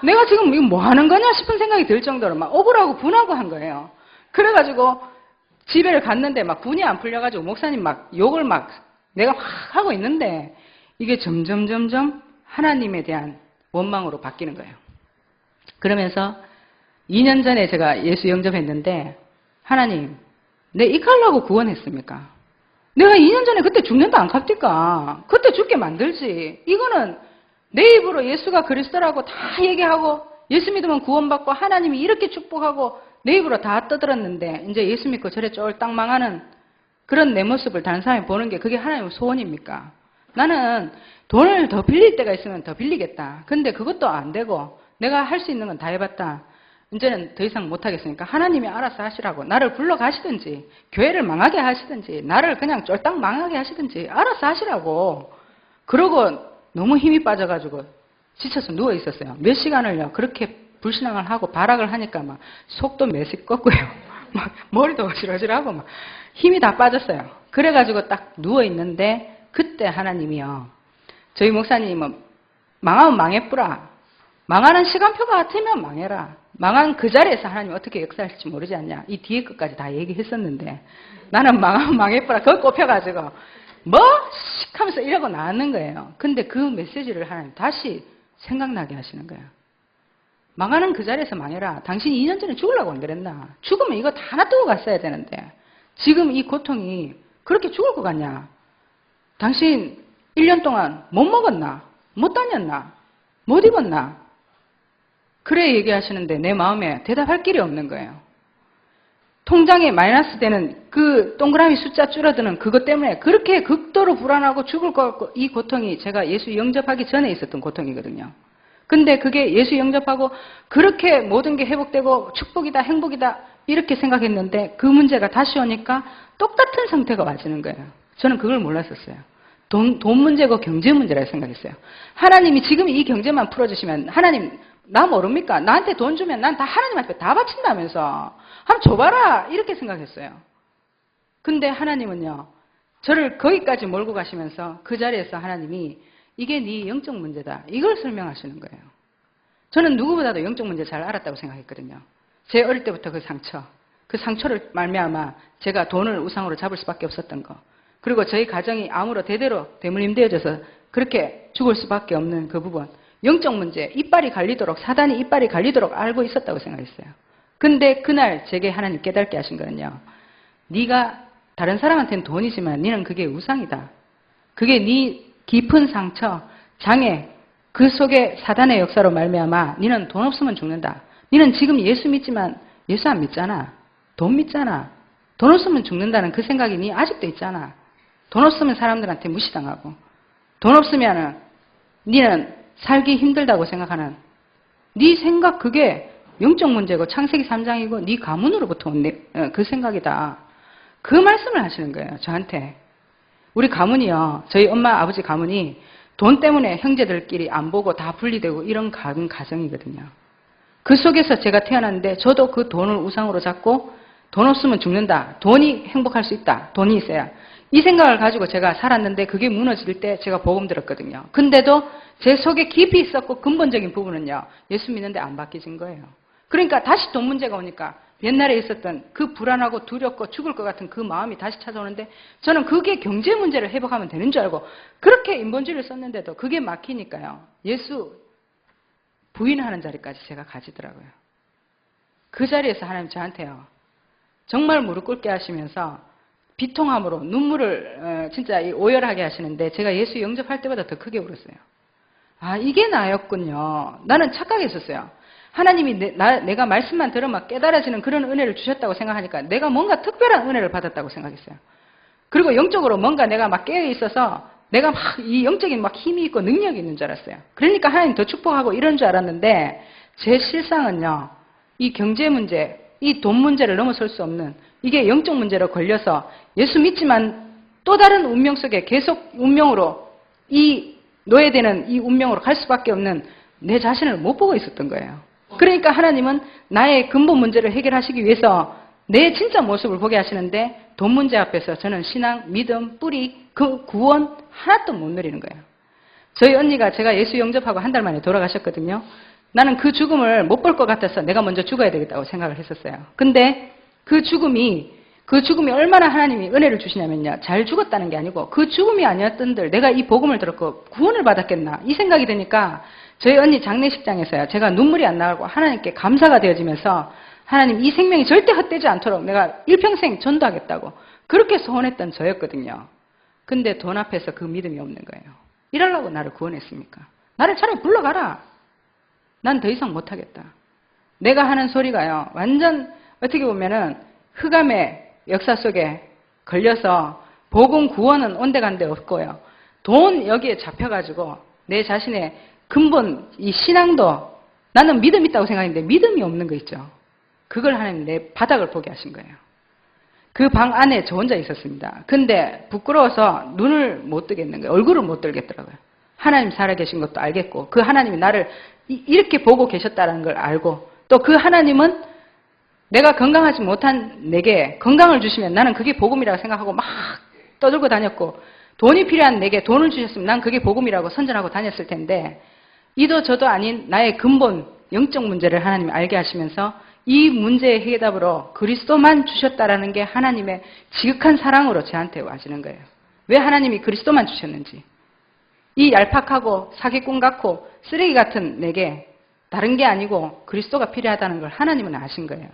내가 지금 이거 뭐 하는 거냐 싶은 생각이 들 정도로 막 억울하고 분하고 한 거예요. 그래가지고 집에를 갔는데 막 분이 안 풀려가지고 목사님 막 욕을 막 내가 막 하고 있는데 이게 점점 하나님에 대한 원망으로 바뀌는 거예요. 그러면서 2년 전에 제가 예수 영접했는데 하나님 내 이칼라고 구원했습니까? 내가 2년 전에 그때 죽는다 안 갚니까? 그때 죽게 만들지. 이거는 내 입으로 예수가 그리스도라고 다 얘기하고 예수 믿으면 구원받고 하나님이 이렇게 축복하고 내 입으로 다 떠들었는데 이제 예수 믿고 저래 쫄딱 망하는 그런 내 모습을 다른 사람이 보는 게 그게 하나님의 소원입니까? 나는 돈을 더 빌릴 때가 있으면 더 빌리겠다. 근데 그것도 안 되고 내가 할 수 있는 건 다 해봤다. 이제는 더 이상 못하겠으니까 하나님이 알아서 하시라고 나를 불러가시든지 교회를 망하게 하시든지 나를 그냥 쫄딱 망하게 하시든지 알아서 하시라고. 그러고 너무 힘이 빠져가지고 지쳐서 누워 있었어요. 몇 시간을요. 그렇게 불신앙을 하고 발악을 하니까 막 속도 매식 꺾고요. 막 머리도 어지러지하고 막 힘이 다 빠졌어요. 그래가지고 딱 누워 있는데 그때 하나님이요. 저희 목사님은 망하면 망해뿌라. 망하는 시간표가 같으면 망해라. 망한 그 자리에서 하나님 어떻게 역사할지 모르지 않냐. 이 뒤에 것까지 다 얘기했었는데 나는 망하면 망해뿌라. 그걸 꼽혀가지고 뭐? 씩 하면서 이러고 나왔는 거예요. 근데 그 메시지를 하나님 다시 생각나게 하시는 거예요. 망하는 그 자리에서 망해라. 당신이 2년 전에 죽으려고 안 그랬나? 죽으면 이거 다 놔두고 갔어야 되는데 지금 이 고통이 그렇게 죽을 것 같냐? 당신 1년 동안 못 먹었나? 못 다녔나? 못 입었나? 그래 얘기하시는데 내 마음에 대답할 길이 없는 거예요. 통장에 마이너스 되는 그 동그라미 숫자 줄어드는 그것 때문에 그렇게 극도로 불안하고 죽을 것 같고 이 고통이 제가 예수 영접하기 전에 있었던 고통이거든요. 근데 그게 예수 영접하고 그렇게 모든 게 회복되고 축복이다 행복이다 이렇게 생각했는데 그 문제가 다시 오니까 똑같은 상태가 와지는 거예요. 저는 그걸 몰랐었어요. 돈 문제고 경제 문제라고 생각했어요. 하나님이 지금 이 경제만 풀어주시면 하나님 나 모릅니까? 나한테 돈 주면 난 다 하나님한테 다 바친다면서 한번 줘봐라 이렇게 생각했어요. 근데 하나님은요. 저를 거기까지 몰고 가시면서 그 자리에서 하나님이 이게 네 영적 문제다. 이걸 설명하시는 거예요. 저는 누구보다도 영적 문제 잘 알았다고 생각했거든요. 제 어릴 때부터 그 상처를 말미암아 제가 돈을 우상으로 잡을 수밖에 없었던 거. 그리고 저희 가정이 암으로 대대로 대물림되어져서 그렇게 죽을 수밖에 없는 그 부분. 영적 문제, 이빨이 갈리도록 사단이 이빨이 갈리도록 알고 있었다고 생각했어요. 근데 그날 제게 하나님 깨닫게 하신 거는요. 네가 다른 사람한테는 돈이지만 너는 그게 우상이다. 그게 네 깊은 상처, 장애, 그 속에 사단의 역사로 말미암아 너는 돈 없으면 죽는다. 너는 지금 예수 믿지만 예수 안 믿잖아. 돈 믿잖아. 돈 없으면 죽는다는 그 생각이 네 아직도 있잖아. 돈 없으면 사람들한테 무시당하고 돈 없으면 너는 살기 힘들다고 생각하는 네 생각 그게 영적 문제고 창세기 3장이고 네 가문으로부터 온 그 생각이다. 그 말씀을 하시는 거예요. 저한테. 우리 가문이요. 저희 엄마 아버지 가문이 돈 때문에 형제들끼리 안 보고 다 분리되고 이런 가정이거든요. 그 속에서 제가 태어났는데 저도 그 돈을 우상으로 잡고 돈 없으면 죽는다. 돈이 행복할 수 있다. 돈이 있어야. 이 생각을 가지고 제가 살았는데 그게 무너질 때 제가 복음 들었거든요. 근데도 제 속에 깊이 있었고 근본적인 부분은요. 예수 믿는데 안 바뀌어진 거예요. 그러니까 다시 돈 문제가 오니까 옛날에 있었던 그 불안하고 두렵고 죽을 것 같은 그 마음이 다시 찾아오는데 저는 그게 경제 문제를 회복하면 되는 줄 알고 그렇게 인본주의를 썼는데도 그게 막히니까요. 예수 부인하는 자리까지 제가 가지더라고요. 그 자리에서 하나님 저한테요. 정말 무릎 꿇게 하시면서 비통함으로 눈물을 진짜 오열하게 하시는데 제가 예수 영접할 때보다 더 크게 울었어요. 아, 이게 나였군요. 나는 착각했었어요. 하나님이 내가 말씀만 들으면 깨달아지는 그런 은혜를 주셨다고 생각하니까 내가 뭔가 특별한 은혜를 받았다고 생각했어요. 그리고 영적으로 뭔가 내가 막 깨어 있어서 내가 막 이 영적인 막 힘이 있고 능력이 있는 줄 알았어요. 그러니까 하나님 더 축복하고 이런 줄 알았는데 제 실상은요, 이 경제 문제, 이 돈 문제를 넘어설 수 없는 이게 영적 문제로 걸려서 예수 믿지만 또 다른 운명 속에 계속 운명으로 이 노예되는 이 운명으로 갈 수밖에 없는 내 자신을 못 보고 있었던 거예요. 그러니까 하나님은 나의 근본 문제를 해결하시기 위해서 내 진짜 모습을 보게 하시는데 돈 문제 앞에서 저는 신앙, 믿음, 뿌리, 그 구원 하나도 못 누리는 거예요. 저희 언니가 제가 예수 영접하고 한 달 만에 돌아가셨거든요. 나는 그 죽음을 못 볼 것 같아서 내가 먼저 죽어야 되겠다고 생각을 했었어요. 근데 그 죽음이 얼마나 하나님이 은혜를 주시냐면요. 잘 죽었다는 게 아니고 그 죽음이 아니었던들 내가 이 복음을 들었고 구원을 받았겠나 이 생각이 드니까 저희 언니 장례식장에서요. 제가 눈물이 안 나고 하나님께 감사가 되어지면서 하나님 이 생명이 절대 헛되지 않도록 내가 일평생 전도하겠다고 그렇게 소원했던 저였거든요. 근데 돈 앞에서 그 믿음이 없는 거예요. 이러려고 나를 구원했습니까? 나를 차라리 불러가라. 난 더 이상 못하겠다. 내가 하는 소리가요. 완전 어떻게 보면은 흑암의 역사 속에 걸려서 복음 구원은 온데간데 없고요. 돈 여기에 잡혀가지고 내 자신의 근본 이 신앙도 나는 믿음 있다고 생각했는데 믿음이 없는 거 있죠. 그걸 하나님 내 바닥을 보게 하신 거예요. 그 방 안에 저 혼자 있었습니다. 근데 부끄러워서 눈을 못 뜨겠는 거예요. 얼굴을 못 들겠더라고요. 하나님 살아계신 것도 알겠고 그 하나님이 나를 이렇게 보고 계셨다는 걸 알고 또 그 하나님은 내가 건강하지 못한 내게 건강을 주시면 나는 그게 복음이라고 생각하고 막 떠들고 다녔고 돈이 필요한 내게 돈을 주셨으면 난 그게 복음이라고 선전하고 다녔을 텐데 이도 저도 아닌 나의 근본 영적 문제를 하나님이 알게 하시면서 이 문제의 해답으로 그리스도만 주셨다라는 게 하나님의 지극한 사랑으로 저한테 와지는 거예요. 왜 하나님이 그리스도만 주셨는지. 이 얄팍하고 사기꾼 같고 쓰레기 같은 내게 다른 게 아니고 그리스도가 필요하다는 걸 하나님은 아신 거예요.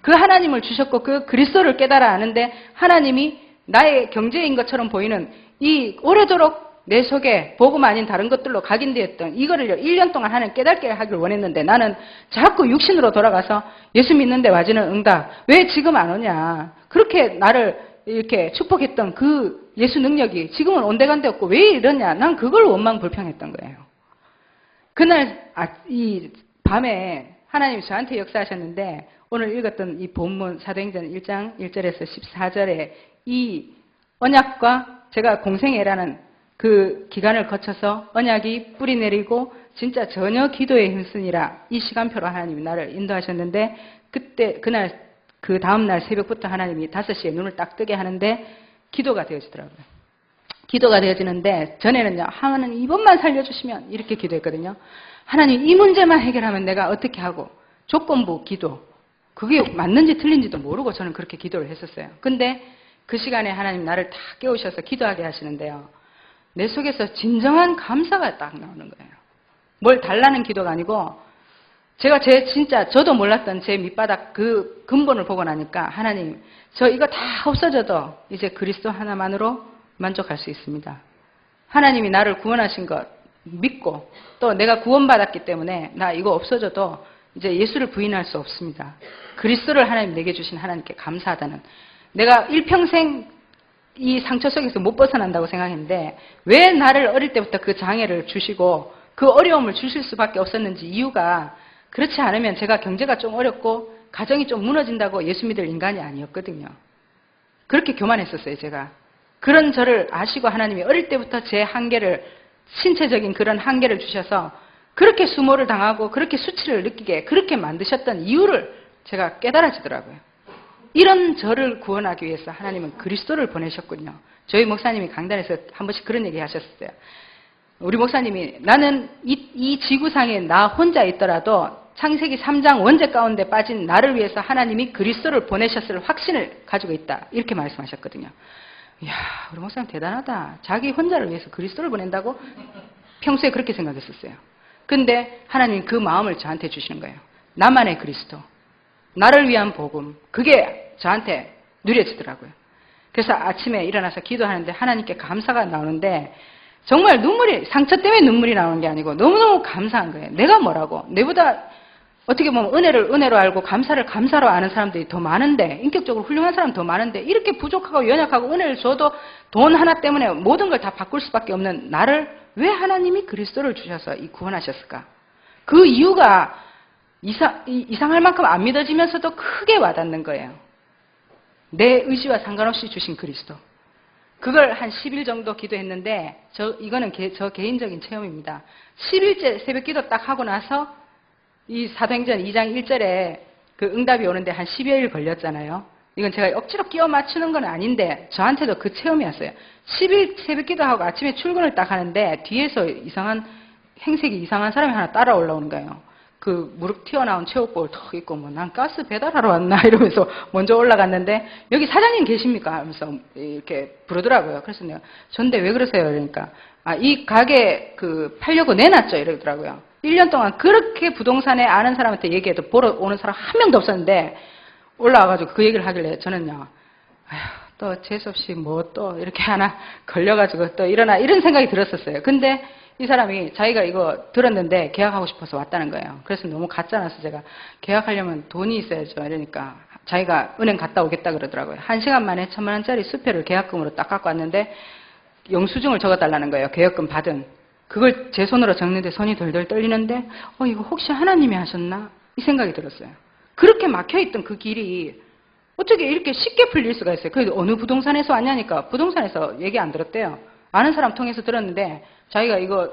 그 하나님을 주셨고 그 그리스도를 깨달아 아는데 하나님이 나의 경제인 것처럼 보이는 이 오래도록 내 속에 복음 아닌 다른 것들로 각인되었던 이거를 1년 동안 하나님 깨닫게 하길 원했는데 나는 자꾸 육신으로 돌아가서 예수 믿는데 와지는 응답 왜 지금 안 오냐 그렇게 나를 이렇게 축복했던 그 예수 능력이 지금은 온데간데 없고 왜 이러냐 난 그걸 원망불평했던 거예요. 그날 이 밤에 하나님이 저한테 역사하셨는데 오늘 읽었던 이 본문 사도행전 1장 1절에서 14절에 이 언약과 제가 공생애라는 그 기간을 거쳐서 언약이 뿌리 내리고 진짜 전혀 기도에 힘쓰니라 이 시간표로 하나님이 나를 인도하셨는데 그날 그 다음날 새벽부터 하나님이 5시에 눈을 딱 뜨게 하는데 기도가 되어지더라고요. 기도가 되어지는데 전에는요. 하나님 이번만 살려주시면 이렇게 기도했거든요. 하나님 이 문제만 해결하면 내가 어떻게 하고 조건부 기도 그게 맞는지 틀린지도 모르고 저는 그렇게 기도를 했었어요. 근데 그 시간에 하나님 나를 다 깨우셔서 기도하게 하시는데요. 내 속에서 진정한 감사가 딱 나오는 거예요. 뭘 달라는 기도가 아니고 제가 진짜 저도 몰랐던 제 밑바닥 그 근본을 보고 나니까 하나님 저 이거 다 없어져도 이제 그리스도 하나만으로 만족할 수 있습니다. 하나님이 나를 구원하신 것 믿고 또 내가 구원받았기 때문에 나 이거 없어져도 이제 예수를 부인할 수 없습니다. 그리스도를 하나님 내게 주신 하나님께 감사하다는 내가 일평생 이 상처 속에서 못 벗어난다고 생각했는데 왜 나를 어릴 때부터 그 장애를 주시고 그 어려움을 주실 수밖에 없었는지 이유가 그렇지 않으면 제가 경제가 좀 어렵고 가정이 좀 무너진다고 예수 믿을 인간이 아니었거든요. 그렇게 교만했었어요, 제가. 그런 저를 아시고 하나님이 어릴 때부터 제 한계를 신체적인 그런 한계를 주셔서 그렇게 수모를 당하고 그렇게 수치를 느끼게 그렇게 만드셨던 이유를 제가 깨달아지더라고요. 이런 저를 구원하기 위해서 하나님은 그리스도를 보내셨군요. 저희 목사님이 강단에서 한 번씩 그런 얘기 하셨어요. 우리 목사님이 나는 이 지구상에 나 혼자 있더라도 창세기 3장 원죄 가운데 빠진 나를 위해서 하나님이 그리스도를 보내셨을 확신을 가지고 있다. 이렇게 말씀하셨거든요. 이야, 우리 목사님 대단하다. 자기 혼자를 위해서 그리스도를 보낸다고? 평소에 그렇게 생각했었어요. 근데 하나님 그 마음을 저한테 주시는 거예요. 나만의 그리스도. 나를 위한 복음. 그게 저한테 누려지더라고요. 그래서 아침에 일어나서 기도하는데 하나님께 감사가 나오는데 정말 상처 때문에 눈물이 나오는 게 아니고 너무너무 감사한 거예요. 내가 뭐라고? 내보다 어떻게 보면 은혜로 알고 감사를 감사로 아는 사람들이 더 많은데, 인격적으로 훌륭한 사람 더 많은데, 이렇게 부족하고 연약하고 은혜를 줘도 돈 하나 때문에 모든 걸 다 바꿀 수밖에 없는 나를 왜 하나님이 그리스도를 주셔서 구원하셨을까? 그 이유가 이상할 만큼 안 믿어지면서도 크게 와닿는 거예요. 내 의지와 상관없이 주신 그리스도. 그걸 한 10일 정도 기도했는데, 이거는 저 개인적인 체험입니다. 10일째 새벽 기도 딱 하고 나서 이 사도행전 2장 1절에 그 응답이 오는데 한 10여일 걸렸잖아요. 이건 제가 억지로 끼워 맞추는 건 아닌데 저한테도 그 체험이었어요. 10일 새벽 기도하고 아침에 출근을 딱 하는데 뒤에서 행색이 이상한 사람이 하나 따라 올라오는 거예요. 그 무릎 튀어나온 체육복을 턱 입고 난 가스 배달하러 왔나 이러면서 먼저 올라갔는데 여기 사장님 계십니까? 하면서 이렇게 부르더라고요. 그래서 내가 전데 왜 그러세요? 그러니까 이 가게 팔려고 내놨죠 이러더라고요. 1년 동안 그렇게 부동산에 아는 사람한테 얘기해도 보러 오는 사람 한 명도 없었는데 올라와가지고 그 얘기를 하길래 저는요, 또 재수없이 또 이렇게 하나 걸려가지고 또 일어나 이런 생각이 들었었어요. 근데 이 사람이 자기가 이거 들었는데 계약하고 싶어서 왔다는 거예요. 그래서 너무 가짜나서 제가 계약하려면 돈이 있어야죠. 이러니까 자기가 은행 갔다 오겠다 그러더라고요. 1시간 만에 1,000만 원짜리 수표를 계약금으로 딱 갖고 왔는데 영수증을 적어달라는 거예요. 계약금 받은. 그걸 제 손으로 적는데 손이 덜덜 떨리는데 이거 혹시 하나님이 하셨나? 이 생각이 들었어요. 그렇게 막혀있던 그 길이 어떻게 이렇게 쉽게 풀릴 수가 있어요. 그래도 어느 부동산에서 왔냐니까 부동산에서 얘기 안 들었대요. 아는 사람 통해서 들었는데 자기가 이거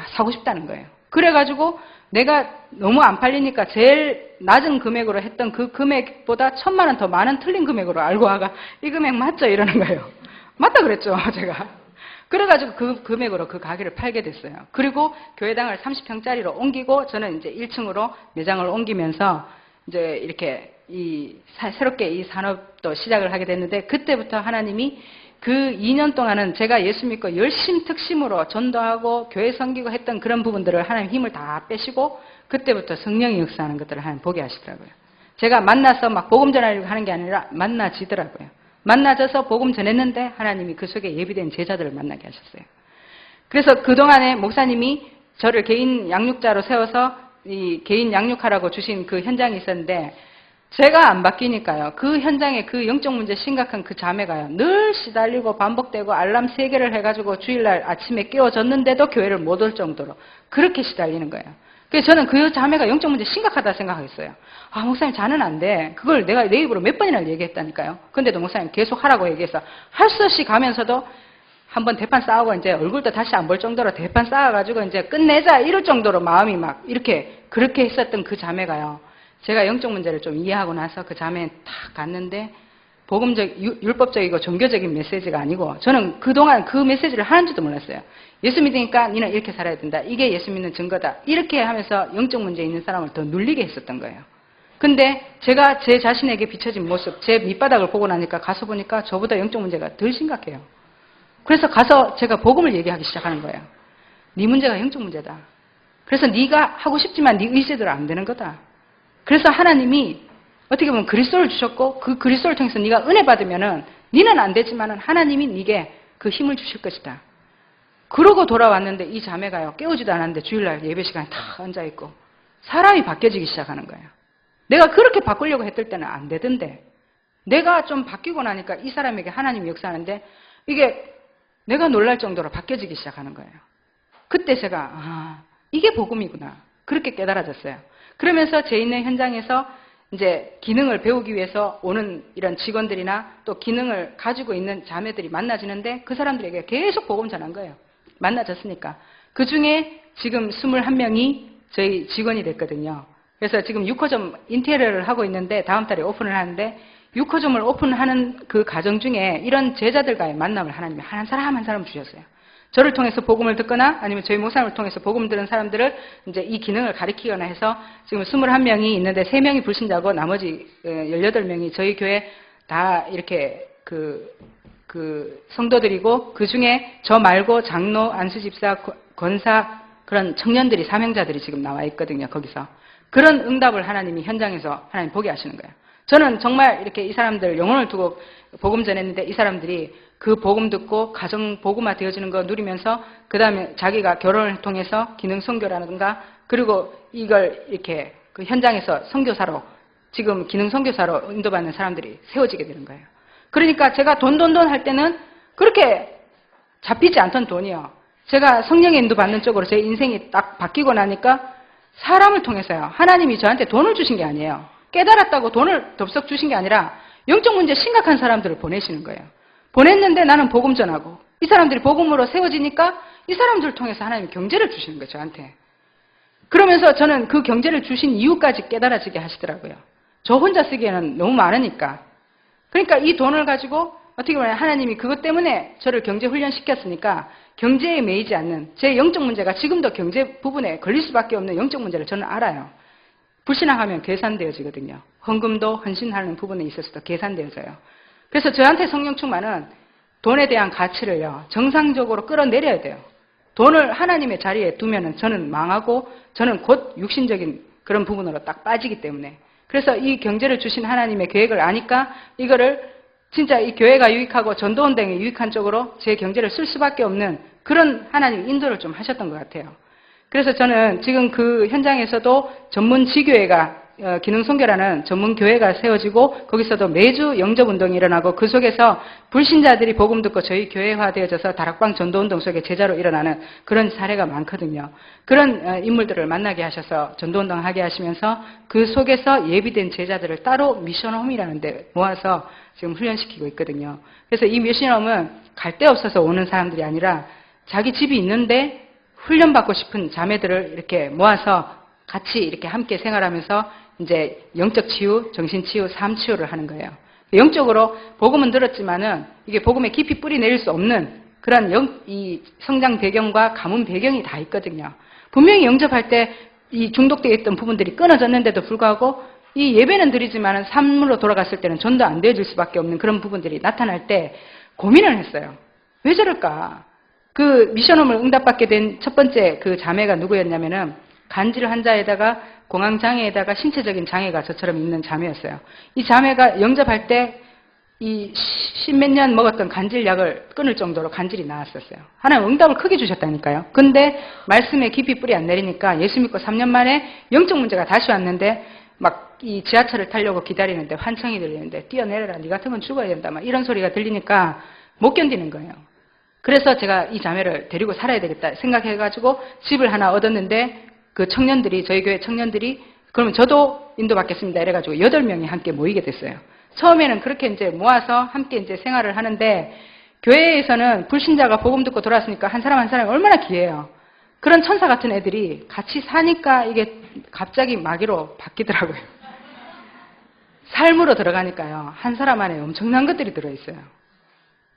사고 싶다는 거예요. 그래가지고 내가 너무 안 팔리니까 제일 낮은 금액으로 했던 그 금액보다 1,000만 원 더 많은 틀린 금액으로 알고 와가 이 금액 맞죠? 이러는 거예요. 맞다 그랬죠 제가. 그래가지고 그 금액으로 그 가게를 팔게 됐어요. 그리고 교회당을 30평짜리로 옮기고 저는 이제 1층으로 매장을 옮기면서 이제 이렇게 새롭게 이 산업도 시작을 하게 됐는데 그때부터 하나님이 그 2년 동안은 제가 예수 믿고 열심 특심으로 전도하고 교회 섬기고 했던 그런 부분들을 하나님 힘을 다 빼시고 그때부터 성령이 역사하는 것들을 하나님 보게 하시더라고요. 제가 만나서 막 복음 전하려고 하는 게 아니라 만나지더라고요. 만나져서 복음 전했는데 하나님이 그 속에 예비된 제자들을 만나게 하셨어요. 그래서 그동안에 목사님이 저를 개인 양육자로 세워서 이 개인 양육하라고 주신 그 현장이 있었는데 제가 안 바뀌니까요. 그 현장에 그 영적 문제 심각한 그 자매가요. 늘 시달리고 반복되고 알람 3개를 해가지고 주일날 아침에 깨워졌는데도 교회를 못 올 정도로 그렇게 시달리는 거예요. 그래서 저는 그 자매가 영적 문제 심각하다 생각했어요. 목사님 자는 안 돼. 그걸 내가 내 입으로 몇 번이나 얘기했다니까요. 근데도 목사님 계속 하라고 얘기해서 할 수 없이 가면서도 한번 대판 싸우고 이제 얼굴도 다시 안 볼 정도로 대판 싸워가지고 이제 끝내자 이럴 정도로 마음이 막 그렇게 했었던 그 자매가요. 제가 영적 문제를 좀 이해하고 나서 그 자매에 딱 갔는데 율법적이고 종교적인 메시지가 아니고 저는 그동안 그 메시지를 하는지도 몰랐어요. 예수 믿으니까 니는 이렇게 살아야 된다. 이게 예수 믿는 증거다. 이렇게 하면서 영적 문제 있는 사람을 더 눌리게 했었던 거예요. 근데 제가 제 자신에게 비춰진 모습, 제 밑바닥을 보고 나니까 가서 보니까 저보다 영적 문제가 덜 심각해요. 그래서 가서 제가 복음을 얘기하기 시작하는 거예요. 네 문제가 영적 문제다. 그래서 네가 하고 싶지만 네 의지대로 안 되는 거다. 그래서 하나님이 어떻게 보면 그리스도를 주셨고 그 그리스도를 통해서 네가 은혜 받으면은 네는 안 되지만은 하나님이 네게 그 힘을 주실 것이다. 그러고 돌아왔는데 이 자매가요. 깨우지도 않았는데 주일날 예배 시간에 탁 앉아있고 사람이 바뀌어지기 시작하는 거예요. 내가 그렇게 바꾸려고 했을 때는 안 되던데 내가 좀 바뀌고 나니까 이 사람에게 하나님이 역사하는데 이게 내가 놀랄 정도로 바뀌어지기 시작하는 거예요. 그때 제가 이게 복음이구나. 그렇게 깨달아졌어요. 그러면서 제 있는 현장에서 이제 기능을 배우기 위해서 오는 이런 직원들이나 또 기능을 가지고 있는 자매들이 만나지는데 그 사람들에게 계속 복음 전한 거예요. 만나졌으니까. 그 중에 지금 21명이 저희 직원이 됐거든요. 그래서 지금 6호점 인테리어를 하고 있는데 다음 달에 오픈을 하는데 6호점을 오픈하는 그 과정 중에 이런 제자들과의 만남을 하나님이 한 사람 한 사람 주셨어요. 저를 통해서 복음을 듣거나 아니면 저희 목사님을 통해서 복음 들은 사람들을 이제 이 기능을 가리키거나 해서 지금 21명이 있는데 3명이 불신자고 나머지 18명이 저희 교회 다 이렇게 그 성도들이고 그 중에 저 말고 장로, 안수집사, 권사 그런 청년들이 사명자들이 지금 나와 있거든요. 거기서. 그런 응답을 하나님이 현장에서 하나님 보게 하시는 거예요. 저는 정말 이렇게 이 사람들 영혼을 두고 복음 전했는데 이 사람들이 그 복음 듣고 가정 복음화 되어지는 거 누리면서 그 다음에 자기가 결혼을 통해서 기능 선교라든가 그리고 이걸 이렇게 그 현장에서 선교사로 지금 기능 선교사로 인도받는 사람들이 세워지게 되는 거예요. 그러니까 제가 돈 할 때는 그렇게 잡히지 않던 돈이요. 제가 성령의 인도받는 쪽으로 제 인생이 딱 바뀌고 나니까 사람을 통해서요. 하나님이 저한테 돈을 주신 게 아니에요. 깨달았다고 돈을 덥석 주신 게 아니라 영적 문제 심각한 사람들을 보내시는 거예요. 보냈는데 나는 복음 전하고 이 사람들이 복음으로 세워지니까 이 사람들을 통해서 하나님이 경제를 주시는 거예요. 저한테. 그러면서 저는 그 경제를 주신 이유까지 깨달아지게 하시더라고요. 저 혼자 쓰기에는 너무 많으니까. 그러니까 이 돈을 가지고 어떻게 보면 하나님이 그것 때문에 저를 경제 훈련시켰으니까 경제에 매이지 않는 제 영적 문제가 지금도 경제 부분에 걸릴 수밖에 없는 영적 문제를 저는 알아요. 불신앙하면 계산되어지거든요. 헌금도 헌신하는 부분에 있어서도 계산되어져요. 그래서 저한테 성령 충만은 돈에 대한 가치를요. 정상적으로 끌어내려야 돼요. 돈을 하나님의 자리에 두면은 저는 망하고 저는 곧 육신적인 그런 부분으로 딱 빠지기 때문에 그래서 이 경제를 주신 하나님의 계획을 아니까 이거를 진짜 이 교회가 유익하고 전도운동에 유익한 쪽으로 제 경제를 쓸 수밖에 없는 그런 하나님 인도를 좀 하셨던 것 같아요. 그래서 저는 지금 그 현장에서도 전문 지교회가 기능선교라는 전문 교회가 세워지고 거기서도 매주 영접운동이 일어나고 그 속에서 불신자들이 복음 듣고 저희 교회화되어져서 다락방 전도운동 속에 제자로 일어나는 그런 사례가 많거든요. 그런 인물들을 만나게 하셔서 전도운동 하게 하시면서 그 속에서 예비된 제자들을 따로 미션홈이라는 데 모아서 지금 훈련시키고 있거든요. 그래서 이 미션홈은 갈 데 없어서 오는 사람들이 아니라 자기 집이 있는데 훈련받고 싶은 자매들을 이렇게 모아서 같이 이렇게 함께 생활하면서 이제 영적 치유, 정신 치유, 삶 치유를 하는 거예요. 영적으로 복음은 들었지만은 이게 복음에 깊이 뿌리 내릴 수 없는 그런 이 성장 배경과 가문 배경이 다 있거든요. 분명히 영접할 때 이 중독되어 있던 부분들이 끊어졌는데도 불구하고 이 예배는 드리지만은 삶으로 돌아갔을 때는 전도 안 되어질 수밖에 없는 그런 부분들이 나타날 때 고민을 했어요. 왜 저럴까? 그 미션홈을 응답받게 된 첫 번째 그 자매가 누구였냐면은 간질 환자에다가 공황장애에다가 신체적인 장애가 저처럼 있는 자매였어요. 이 자매가 영접할 때 이 십몇 년 먹었던 간질약을 끊을 정도로 간질이 나왔었어요. 하나님 응답을 크게 주셨다니까요. 근데 말씀에 깊이 뿌리 안 내리니까 예수 믿고 3년 만에 영적 문제가 다시 왔는데 막 이 지하철을 타려고 기다리는데 환청이 들리는데 뛰어내려라. 네 같은 건 죽어야 된다. 막 이런 소리가 들리니까 못 견디는 거예요. 그래서 제가 이 자매를 데리고 살아야 되겠다 생각해가지고 집을 하나 얻었는데 그 청년들이 저희 교회 청년들이 그러면 저도 인도받겠습니다 이래가지고 8명이 함께 모이게 됐어요. 처음에는 그렇게 이제 모아서 함께 이제 생활을 하는데 교회에서는 불신자가 복음 듣고 돌아왔으니까 한 사람 한 사람이 얼마나 귀해요. 그런 천사 같은 애들이 같이 사니까 이게 갑자기 마귀로 바뀌더라고요. 삶으로 들어가니까요. 한 사람 안에 엄청난 것들이 들어있어요.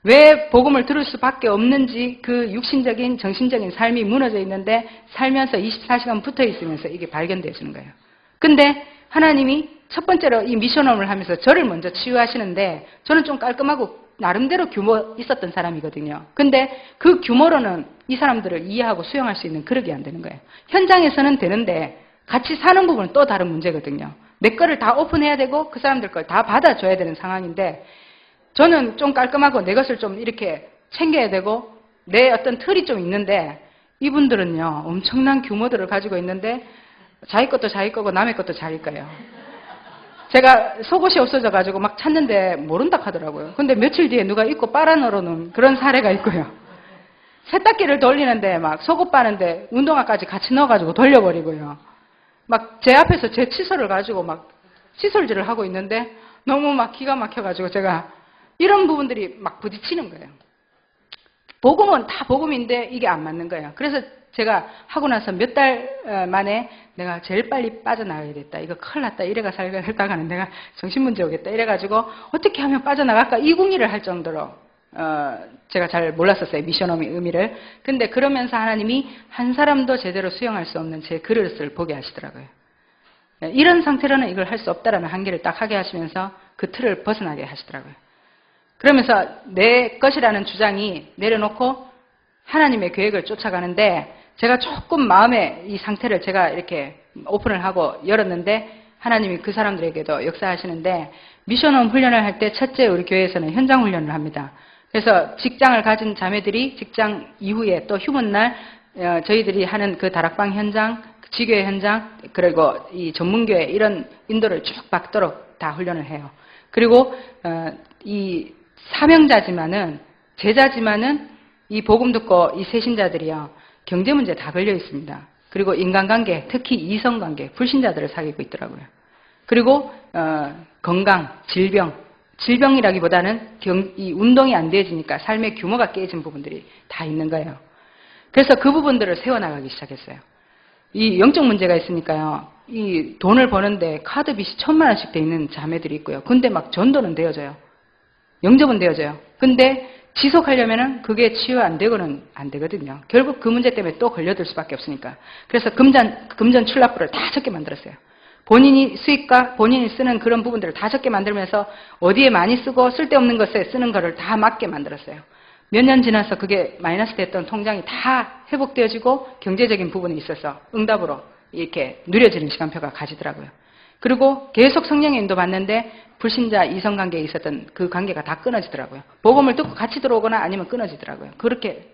왜 복음을 들을 수밖에 없는지 그 육신적인 정신적인 삶이 무너져 있는데 살면서 24시간 붙어 있으면서 이게 발견되어지는 거예요. 근데 하나님이 첫 번째로 이 미션홈을 하면서 저를 먼저 치유하시는데 저는 좀 깔끔하고 나름대로 규모 있었던 사람이거든요. 근데 그 규모로는 이 사람들을 이해하고 수용할 수 있는 그릇이 안 되는 거예요. 현장에서는 되는데 같이 사는 부분은 또 다른 문제거든요. 내 거를 다 오픈해야 되고 그 사람들 걸 다 받아줘야 되는 상황인데 저는 좀 깔끔하고 내 것을 좀 이렇게 챙겨야 되고 내 어떤 틀이 좀 있는데 이분들은요 엄청난 규모들을 가지고 있는데 자기 것도 자기 거고 남의 것도 자기 거예요. 제가 속옷이 없어져가지고 막 찾는데 모른다 하더라고요. 근데 며칠 뒤에 누가 입고 빨아넣어놓은 그런 사례가 있고요. 세탁기를 돌리는데 막 속옷 빠는데 운동화까지 같이 넣어가지고 돌려버리고요. 막 제 앞에서 제 칫솔을 가지고 막 칫솔질을 하고 있는데 너무 막 기가 막혀가지고 제가 이런 부분들이 막 부딪히는 거예요. 복음은 다 복음인데 이게 안 맞는 거예요. 그래서 제가 하고 나서 몇 달 만에 내가 제일 빨리 빠져나가야겠다. 이거 큰일 났다. 이래가 살다가는 내가 정신문제 오겠다. 이래가지고 어떻게 하면 빠져나갈까 이궁리를 할 정도로 제가 잘 몰랐었어요. 미션홈의 의미를. 근데 그러면서 하나님이 한 사람도 제대로 수용할 수 없는 제 그릇을 보게 하시더라고요. 이런 상태로는 이걸 할 수 없다라는 한계를 딱 하게 하시면서 그 틀을 벗어나게 하시더라고요. 그러면서 내 것이라는 주장이 내려놓고 하나님의 계획을 쫓아가는데 제가 조금 마음의 이 상태를 제가 이렇게 오픈을 하고 열었는데 하나님이 그 사람들에게도 역사하시는데 미션홈 훈련을 할 때 첫째 우리 교회에서는 현장 훈련을 합니다. 그래서 직장을 가진 자매들이 직장 이후에 또 휴무날 저희들이 하는 그 다락방 현장, 지교회 현장, 그리고 이 전문교회 이런 인도를 쭉 받도록 다 훈련을 해요. 그리고 이 사명자지만은 제자지만은 이 복음 듣고 이 새신자들이요 경제 문제 다 걸려 있습니다. 그리고 인간관계, 특히 이성관계, 불신자들을 사귀고 있더라고요. 그리고 건강, 질병이라기보다는 이 운동이 안 되어지니까 삶의 규모가 깨진 부분들이 다 있는 거예요. 그래서 그 부분들을 세워나가기 시작했어요. 이 영적 문제가 있으니까요. 이 돈을 버는데 카드 빚이 1,000만 원씩 돼 있는 자매들이 있고요. 근데 막 전도는 되어져요. 영접은 되어져요. 근데 지속하려면은 그게 치유 안 되고는 안 되거든요. 결국 그 문제 때문에 또 걸려들 수밖에 없으니까. 그래서 금전 출납부를 다 적게 만들었어요. 본인이 수익과 본인이 쓰는 그런 부분들을 다 적게 만들면서 어디에 많이 쓰고 쓸데없는 것에 쓰는 거를 다 맞게 만들었어요. 몇 년 지나서 그게 마이너스 됐던 통장이 다 회복되어지고 경제적인 부분이 있어서 응답으로 이렇게 누려지는 시간표가 가지더라고요. 그리고 계속 성령의 인도 받는데 불신자 이성관계에 있었던 그 관계가 다 끊어지더라고요. 복음을 듣고 같이 들어오거나 아니면 끊어지더라고요. 그렇게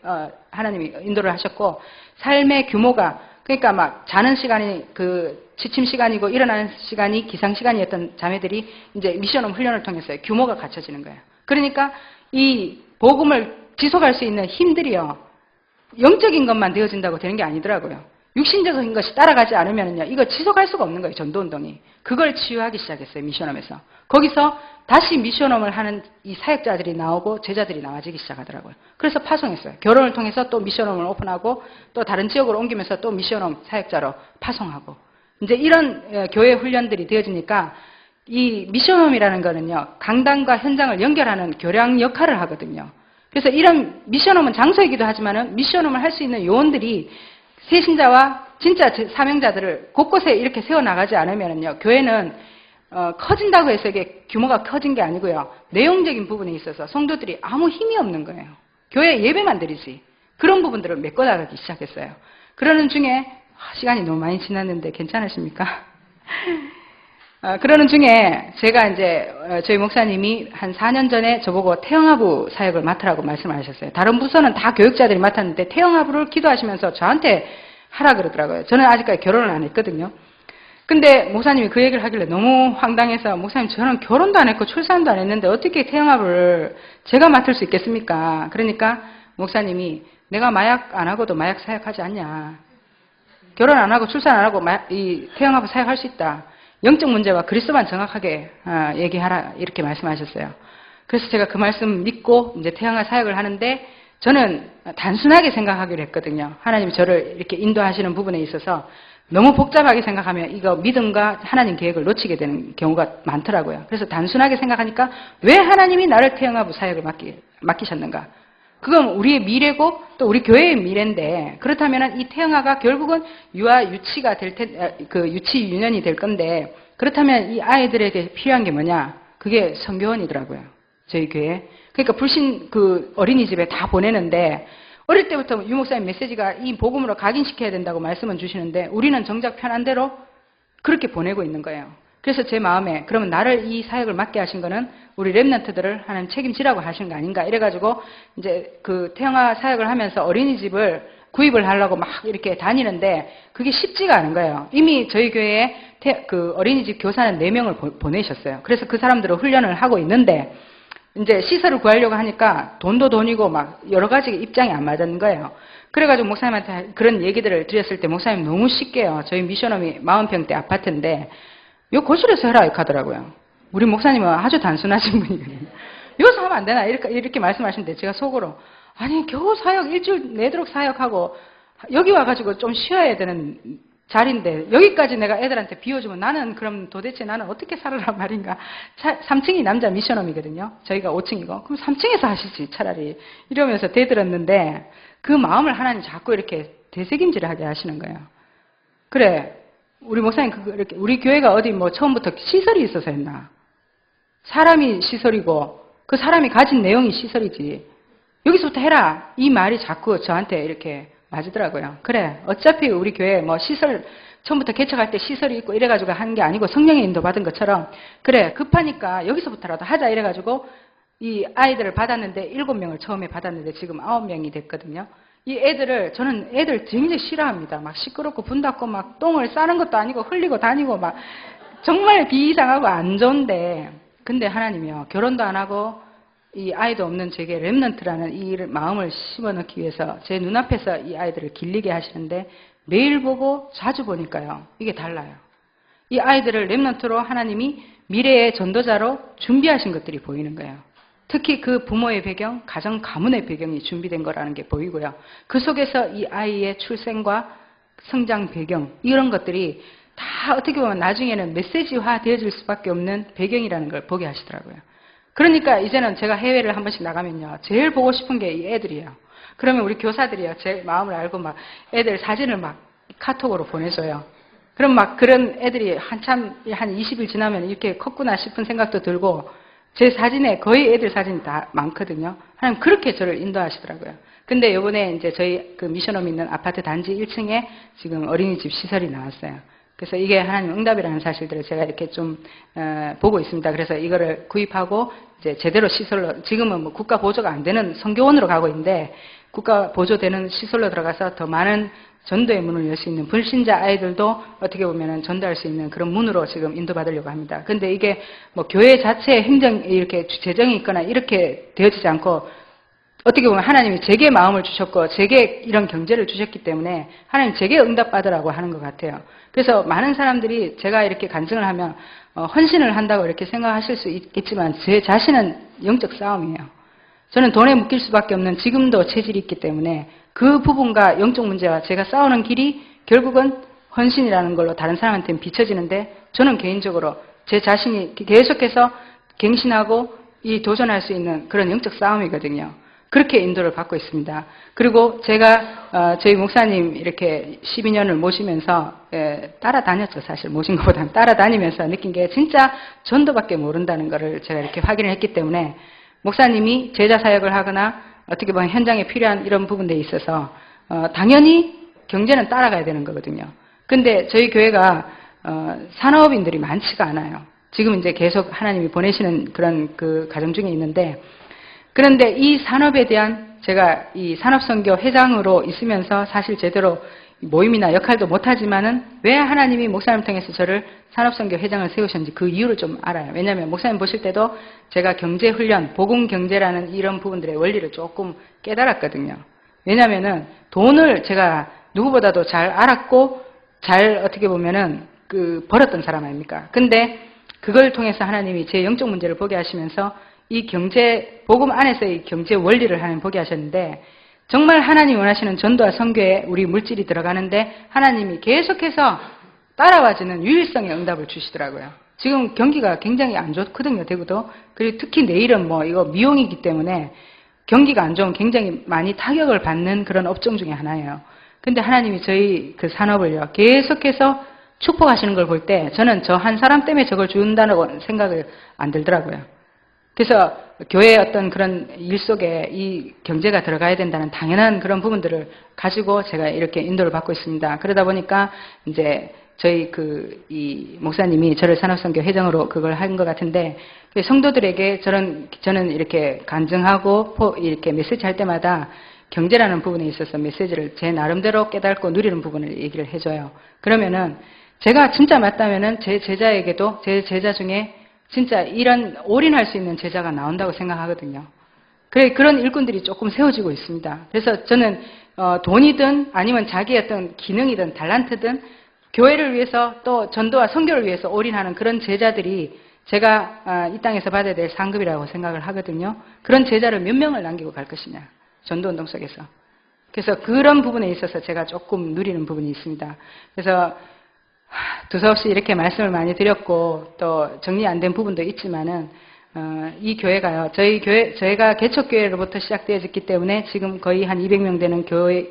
하나님이 인도를 하셨고 삶의 규모가 그러니까 막 자는 시간이 그 취침 시간이고 일어나는 시간이 기상 시간이었던 자매들이 이제 미션홈 훈련을 통해서 규모가 갖춰지는 거예요. 그러니까 이 복음을 지속할 수 있는 힘들이요. 영적인 것만 되어진다고 되는 게 아니더라고요. 육신적인 것이 따라가지 않으면요. 이거 지속할 수가 없는 거예요. 전도운동이. 그걸 치유하기 시작했어요. 미션홈에서. 거기서 다시 미션홈을 하는 이 사역자들이 나오고 제자들이 나와지기 시작하더라고요. 그래서 파송했어요. 결혼을 통해서 또 미션홈을 오픈하고 또 다른 지역으로 옮기면서 또 미션홈 사역자로 파송하고 이제 이런 교회 훈련들이 되어지니까 이 미션홈이라는 거는요. 강단과 현장을 연결하는 교량 역할을 하거든요. 그래서 이런 미션홈은 장소이기도 하지만은 미션홈을 할 수 있는 요원들이 새신자와 진짜 사명자들을 곳곳에 이렇게 세워나가지 않으면요. 교회는 커진다고 해서 이게 규모가 커진 게 아니고요. 내용적인 부분에 있어서 성도들이 아무 힘이 없는 거예요. 교회 예배만 드리지. 그런 부분들을 메꿔나가기 시작했어요. 그러는 중에 시간이 너무 많이 지났는데 괜찮으십니까? 그러는 중에 제가 이제 저희 목사님이 한 4년 전에 저보고 태영아부 사역을 맡으라고 말씀하셨어요. 다른 부서는 다 교육자들이 맡았는데 태영아부를 기도하시면서 저한테 하라 그러더라고요. 저는 아직까지 결혼을 안 했거든요. 근데 목사님이 그 얘기를 하길래 너무 황당해서 목사님 저는 결혼도 안 했고 출산도 안 했는데 어떻게 태영아부를 제가 맡을 수 있겠습니까? 그러니까 목사님이 내가 마약 안 하고도 마약 사역하지 않냐. 결혼 안 하고 출산 안 하고 이 태영아부 사역할 수 있다. 영적 문제와 그리스도만 정확하게 얘기하라 이렇게 말씀하셨어요. 그래서 제가 그 말씀 믿고 이제 태영아 사역을 하는데 저는 단순하게 생각하기로 했거든요. 하나님이 저를 이렇게 인도하시는 부분에 있어서 너무 복잡하게 생각하면 이거 믿음과 하나님 계획을 놓치게 되는 경우가 많더라고요. 그래서 단순하게 생각하니까 왜 하나님이 나를 태영아부 사역을 맡기셨는가? 그건 우리의 미래고 또 우리 교회의 미래인데 그렇다면 이 태영아가 결국은 유아 유치가 될 그 유치 유년이 될 건데 그렇다면 이 아이들에게 필요한 게 뭐냐? 그게 선교원이더라고요. 저희 교회. 그러니까 불신 그 어린이집에 다 보내는데 어릴 때부터 유 목사님 메시지가 이 복음으로 각인시켜야 된다고 말씀은 주시는데 우리는 정작 편한 대로 그렇게 보내고 있는 거예요. 그래서 제 마음에 그러면 나를 이 사역을 맡게 하신 거는 우리 랩런트들을 하나님 책임지라고 하신 거 아닌가 이래가지고 이제 그 태영아 사역을 하면서 어린이집을 구입을 하려고 막 이렇게 다니는데 그게 쉽지가 않은 거예요. 이미 저희 교회에 그 어린이집 교사는 4명을 보내셨어요. 그래서 그 사람들을 훈련을 하고 있는데 이제 시설을 구하려고 하니까 돈도 돈이고 막 여러 가지 입장이 안 맞는 거예요. 그래가지고 목사님한테 그런 얘기들을 드렸을 때 목사님 너무 쉽게요. 저희 미션홈이 40평대 아파트인데 요 거실에서 해라 이렇게 하더라고요. 우리 목사님은 아주 단순하신 분이거든요. 여기서 하면 안 되나 이렇게 말씀하시는데 제가 속으로 아니 겨우 사역 일주일 내도록 사역하고 여기 와가지고 좀 쉬어야 되는 자리인데 여기까지 내가 애들한테 비워주면 나는 그럼 도대체 나는 어떻게 살아란 말인가. 3층이 남자 미션홈이거든요. 저희가 5층이고 그럼 3층에서 하시지 차라리 이러면서 대들었는데 그 마음을 하나님 자꾸 이렇게 되새김질하게 하시는 거예요. 그래 우리 목사님 이렇게 우리 교회가 어디 뭐 처음부터 시설이 있어서 했나. 사람이 시설이고 그 사람이 가진 내용이 시설이지. 여기서부터 해라. 이 말이 자꾸 저한테 이렇게 맞으더라고요. 그래 어차피 우리 교회 뭐 시설 처음부터 개척할 때 시설이 있고 이래가지고 한 게 아니고 성령의 인도 받은 것처럼 그래 급하니까 여기서부터라도 하자 이래가지고 이 아이들을 받았는데 7명을 처음에 받았는데 지금 9명이 됐거든요. 이 애들을 저는 애들 굉장히 싫어합니다. 막 시끄럽고 분닫고 막 똥을 싸는 것도 아니고 흘리고 다니고 막 정말 비이상하고 안 좋은데 근데 하나님이요 결혼도 안 하고 이 아이도 없는 제게 렘넌트라는 이 마음을 심어넣기 위해서 제 눈앞에서 이 아이들을 길리게 하시는데 매일 보고 자주 보니까요. 이게 달라요. 이 아이들을 렘넌트로 하나님이 미래의 전도자로 준비하신 것들이 보이는 거예요. 특히 그 부모의 배경, 가정 가문의 배경이 준비된 거라는 게 보이고요. 그 속에서 이 아이의 출생과 성장 배경 이런 것들이 다 어떻게 보면 나중에는 메시지화 되어질 수밖에 없는 배경이라는 걸 보게 하시더라고요. 그러니까 이제는 제가 해외를 한 번씩 나가면요. 제일 보고 싶은 게 이 애들이에요. 그러면 우리 교사들이요. 제 마음을 알고 막 애들 사진을 막 카톡으로 보내줘요. 그럼 막 그런 애들이 한참 한 20일 지나면 이렇게 컸구나 싶은 생각도 들고 제 사진에 거의 애들 사진이 다 많거든요. 하나님 그렇게 저를 인도하시더라고요. 근데 요번에 이제 저희 그 미션홈 있는 아파트 단지 1층에 지금 어린이집 시설이 나왔어요. 그래서 이게 하나님 응답이라는 사실들을 제가 이렇게 좀 보고 있습니다. 그래서 이거를 구입하고 이제 제대로 시설로 지금은 뭐 국가 보조가 안 되는 성교원으로 가고 있는데 국가 보조되는 시설로 들어가서 더 많은 전도의 문을 열 수 있는 불신자 아이들도 어떻게 보면은 전도할 수 있는 그런 문으로 지금 인도받으려고 합니다. 근데 이게 뭐 교회 자체의 행정 이렇게 재정이 있거나 이렇게 되어지지 않고 어떻게 보면 하나님이 제게 마음을 주셨고 제게 이런 경제를 주셨기 때문에 하나님 제게 응답받으라고 하는 것 같아요. 그래서 많은 사람들이 제가 이렇게 간증을 하면 헌신을 한다고 이렇게 생각하실 수 있겠지만 제 자신은 영적 싸움이에요. 저는 돈에 묶일 수밖에 없는 지금도 체질이 있기 때문에 그 부분과 영적 문제와 제가 싸우는 길이 결국은 헌신이라는 걸로 다른 사람한테는 비춰지는데 저는 개인적으로 제 자신이 계속해서 갱신하고 이 도전할 수 있는 그런 영적 싸움이거든요. 그렇게 인도를 받고 있습니다. 그리고 제가 저희 목사님 이렇게 12년을 모시면서 따라다녔죠. 사실 모신 것보다는 따라다니면서 느낀 게 진짜 전도밖에 모른다는 거를 제가 이렇게 확인을 했기 때문에 목사님이 제자 사역을 하거나 어떻게 보면 현장에 필요한 이런 부분들에 있어서 당연히 경제는 따라가야 되는 거거든요. 근데 저희 교회가 산업인들이 많지가 않아요. 지금 이제 계속 하나님이 보내시는 그런 그 가정 중에 있는데 그런데 이 산업에 대한 제가 이 산업선교 회장으로 있으면서 사실 제대로 모임이나 역할도 못하지만은 왜 하나님이 목사님 통해서 저를 산업선교 회장을 세우셨는지 그 이유를 좀 알아요. 왜냐하면 목사님 보실 때도 제가 경제훈련, 복음경제라는 이런 부분들의 원리를 조금 깨달았거든요. 왜냐하면은 돈을 제가 누구보다도 잘 알았고 잘 어떻게 보면은 벌었던 사람 아닙니까? 근데 그걸 통해서 하나님이 제 영적 문제를 보게 하시면서 이 경제, 복음 안에서의 경제 원리를 하나님 보게 하셨는데 정말 하나님이 원하시는 전도와 선교에 우리 물질이 들어가는데 하나님이 계속해서 따라와주는 유일성의 응답을 주시더라고요. 지금 경기가 굉장히 안 좋거든요, 대구도. 그리고 특히 내일은 뭐 이거 미용이기 때문에 경기가 안 좋으면 굉장히 많이 타격을 받는 그런 업종 중에 하나예요. 근데 하나님이 저희 그 산업을요, 계속해서 축복하시는 걸 볼 때 저는 저 한 사람 때문에 저걸 준다는 생각을 안 들더라고요. 그래서 교회의 어떤 그런 일 속에 이 경제가 들어가야 된다는 당연한 그런 부분들을 가지고 제가 이렇게 인도를 받고 있습니다. 그러다 보니까 이제 저희 이 목사님이 저를 산업선교 회장으로 그걸 한 것 같은데 성도들에게 저는 이렇게 간증하고 이렇게 메시지 할 때마다 경제라는 부분에 있어서 메시지를 제 나름대로 깨닫고 누리는 부분을 얘기를 해줘요. 그러면은 제가 진짜 맞다면은 제 제자에게도 제 제자 중에 진짜 이런 올인할 수 있는 제자가 나온다고 생각하거든요. 그런 일꾼들이 조금 세워지고 있습니다. 그래서 저는 돈이든 아니면 자기의 어떤 기능이든 달란트든 교회를 위해서 또 전도와 선교를 위해서 올인하는 그런 제자들이 제가 이 땅에서 받아야 될 상급이라고 생각을 하거든요. 그런 제자를 몇 명을 남기고 갈 것이냐. 전도운동 속에서. 그래서 그런 부분에 있어서 제가 조금 누리는 부분이 있습니다. 그래서 두서없이 이렇게 말씀을 많이 드렸고 또 정리 안 된 부분도 있지만은 이 교회가요. 저희가 개척교회로부터 시작되어졌기 때문에 지금 거의 한 200명 되는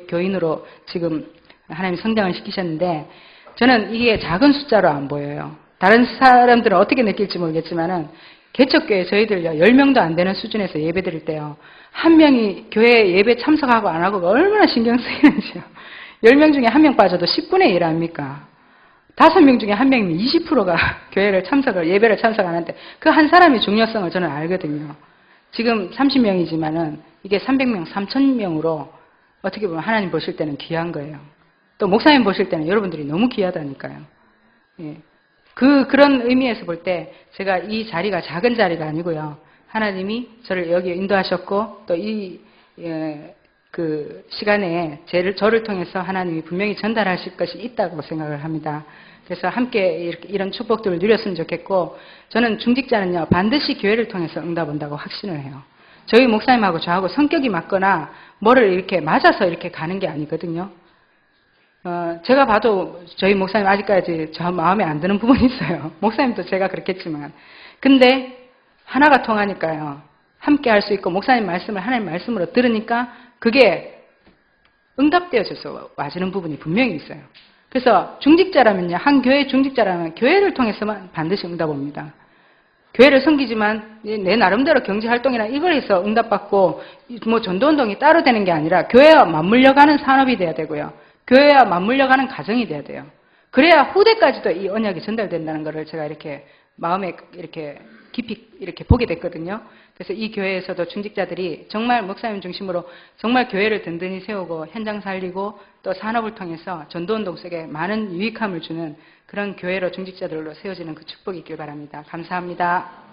교인으로 지금 하나님이 성장을 시키셨는데 저는 이게 작은 숫자로 안 보여요. 다른 사람들은 어떻게 느낄지 모르겠지만은 개척교회 저희들요 10명도 안 되는 수준에서 예배 드릴 때요. 한 명이 교회 예배 참석하고 안 하고가 얼마나 신경 쓰이는지요. 10명 중에 한 명 빠져도 10분의 1 아닙니까? 5명 중에 1명이면 20%가 교회를 예배를 참석하는데 그 한 사람의 중요성을 저는 알거든요. 지금 30명이지만은 이게 300명, 3000명으로 어떻게 보면 하나님 보실 때는 귀한 거예요. 또 목사님 보실 때는 여러분들이 너무 귀하다니까요. 예. 그런 의미에서 볼 때 제가 이 자리가 작은 자리가 아니고요. 하나님이 저를 여기 인도하셨고 또 그 시간에 저를 통해서 하나님이 분명히 전달하실 것이 있다고 생각을 합니다. 그래서 함께 이런 축복들을 누렸으면 좋겠고, 저는 중직자는요, 반드시 교회를 통해서 응답 온다고 확신을 해요. 저희 목사님하고 저하고 성격이 맞거나 뭐를 이렇게 맞아서 이렇게 가는 게 아니거든요. 제가 봐도 저희 목사님 아직까지 저 마음에 안 드는 부분이 있어요. 목사님도 제가 그렇겠지만. 근데 하나가 통하니까요. 함께 할 수 있고 목사님 말씀을 하나님 말씀으로 들으니까 그게 응답되어져서 와지는 부분이 분명히 있어요. 그래서 중직자라면요. 한 교회 중직자라면 교회를 통해서만 반드시 응답 옵니다. 교회를 섬기지만 내 나름대로 경제활동이나 이걸 해서 응답받고 뭐 전도운동이 따로 되는 게 아니라 교회와 맞물려가는 산업이 돼야 되고요. 교회와 맞물려가는 가정이 돼야 돼요. 그래야 후대까지도 이 언약이 전달된다는 것을 제가 이렇게 마음에 이렇게 깊이 이렇게 보게 됐거든요. 그래서 이 교회에서도 중직자들이 정말 목사님 중심으로 정말 교회를 든든히 세우고 현장 살리고 또 산업을 통해서 전도운동 속에 많은 유익함을 주는 그런 교회로 중직자들로 세워지는 그 축복이 있길 바랍니다. 감사합니다.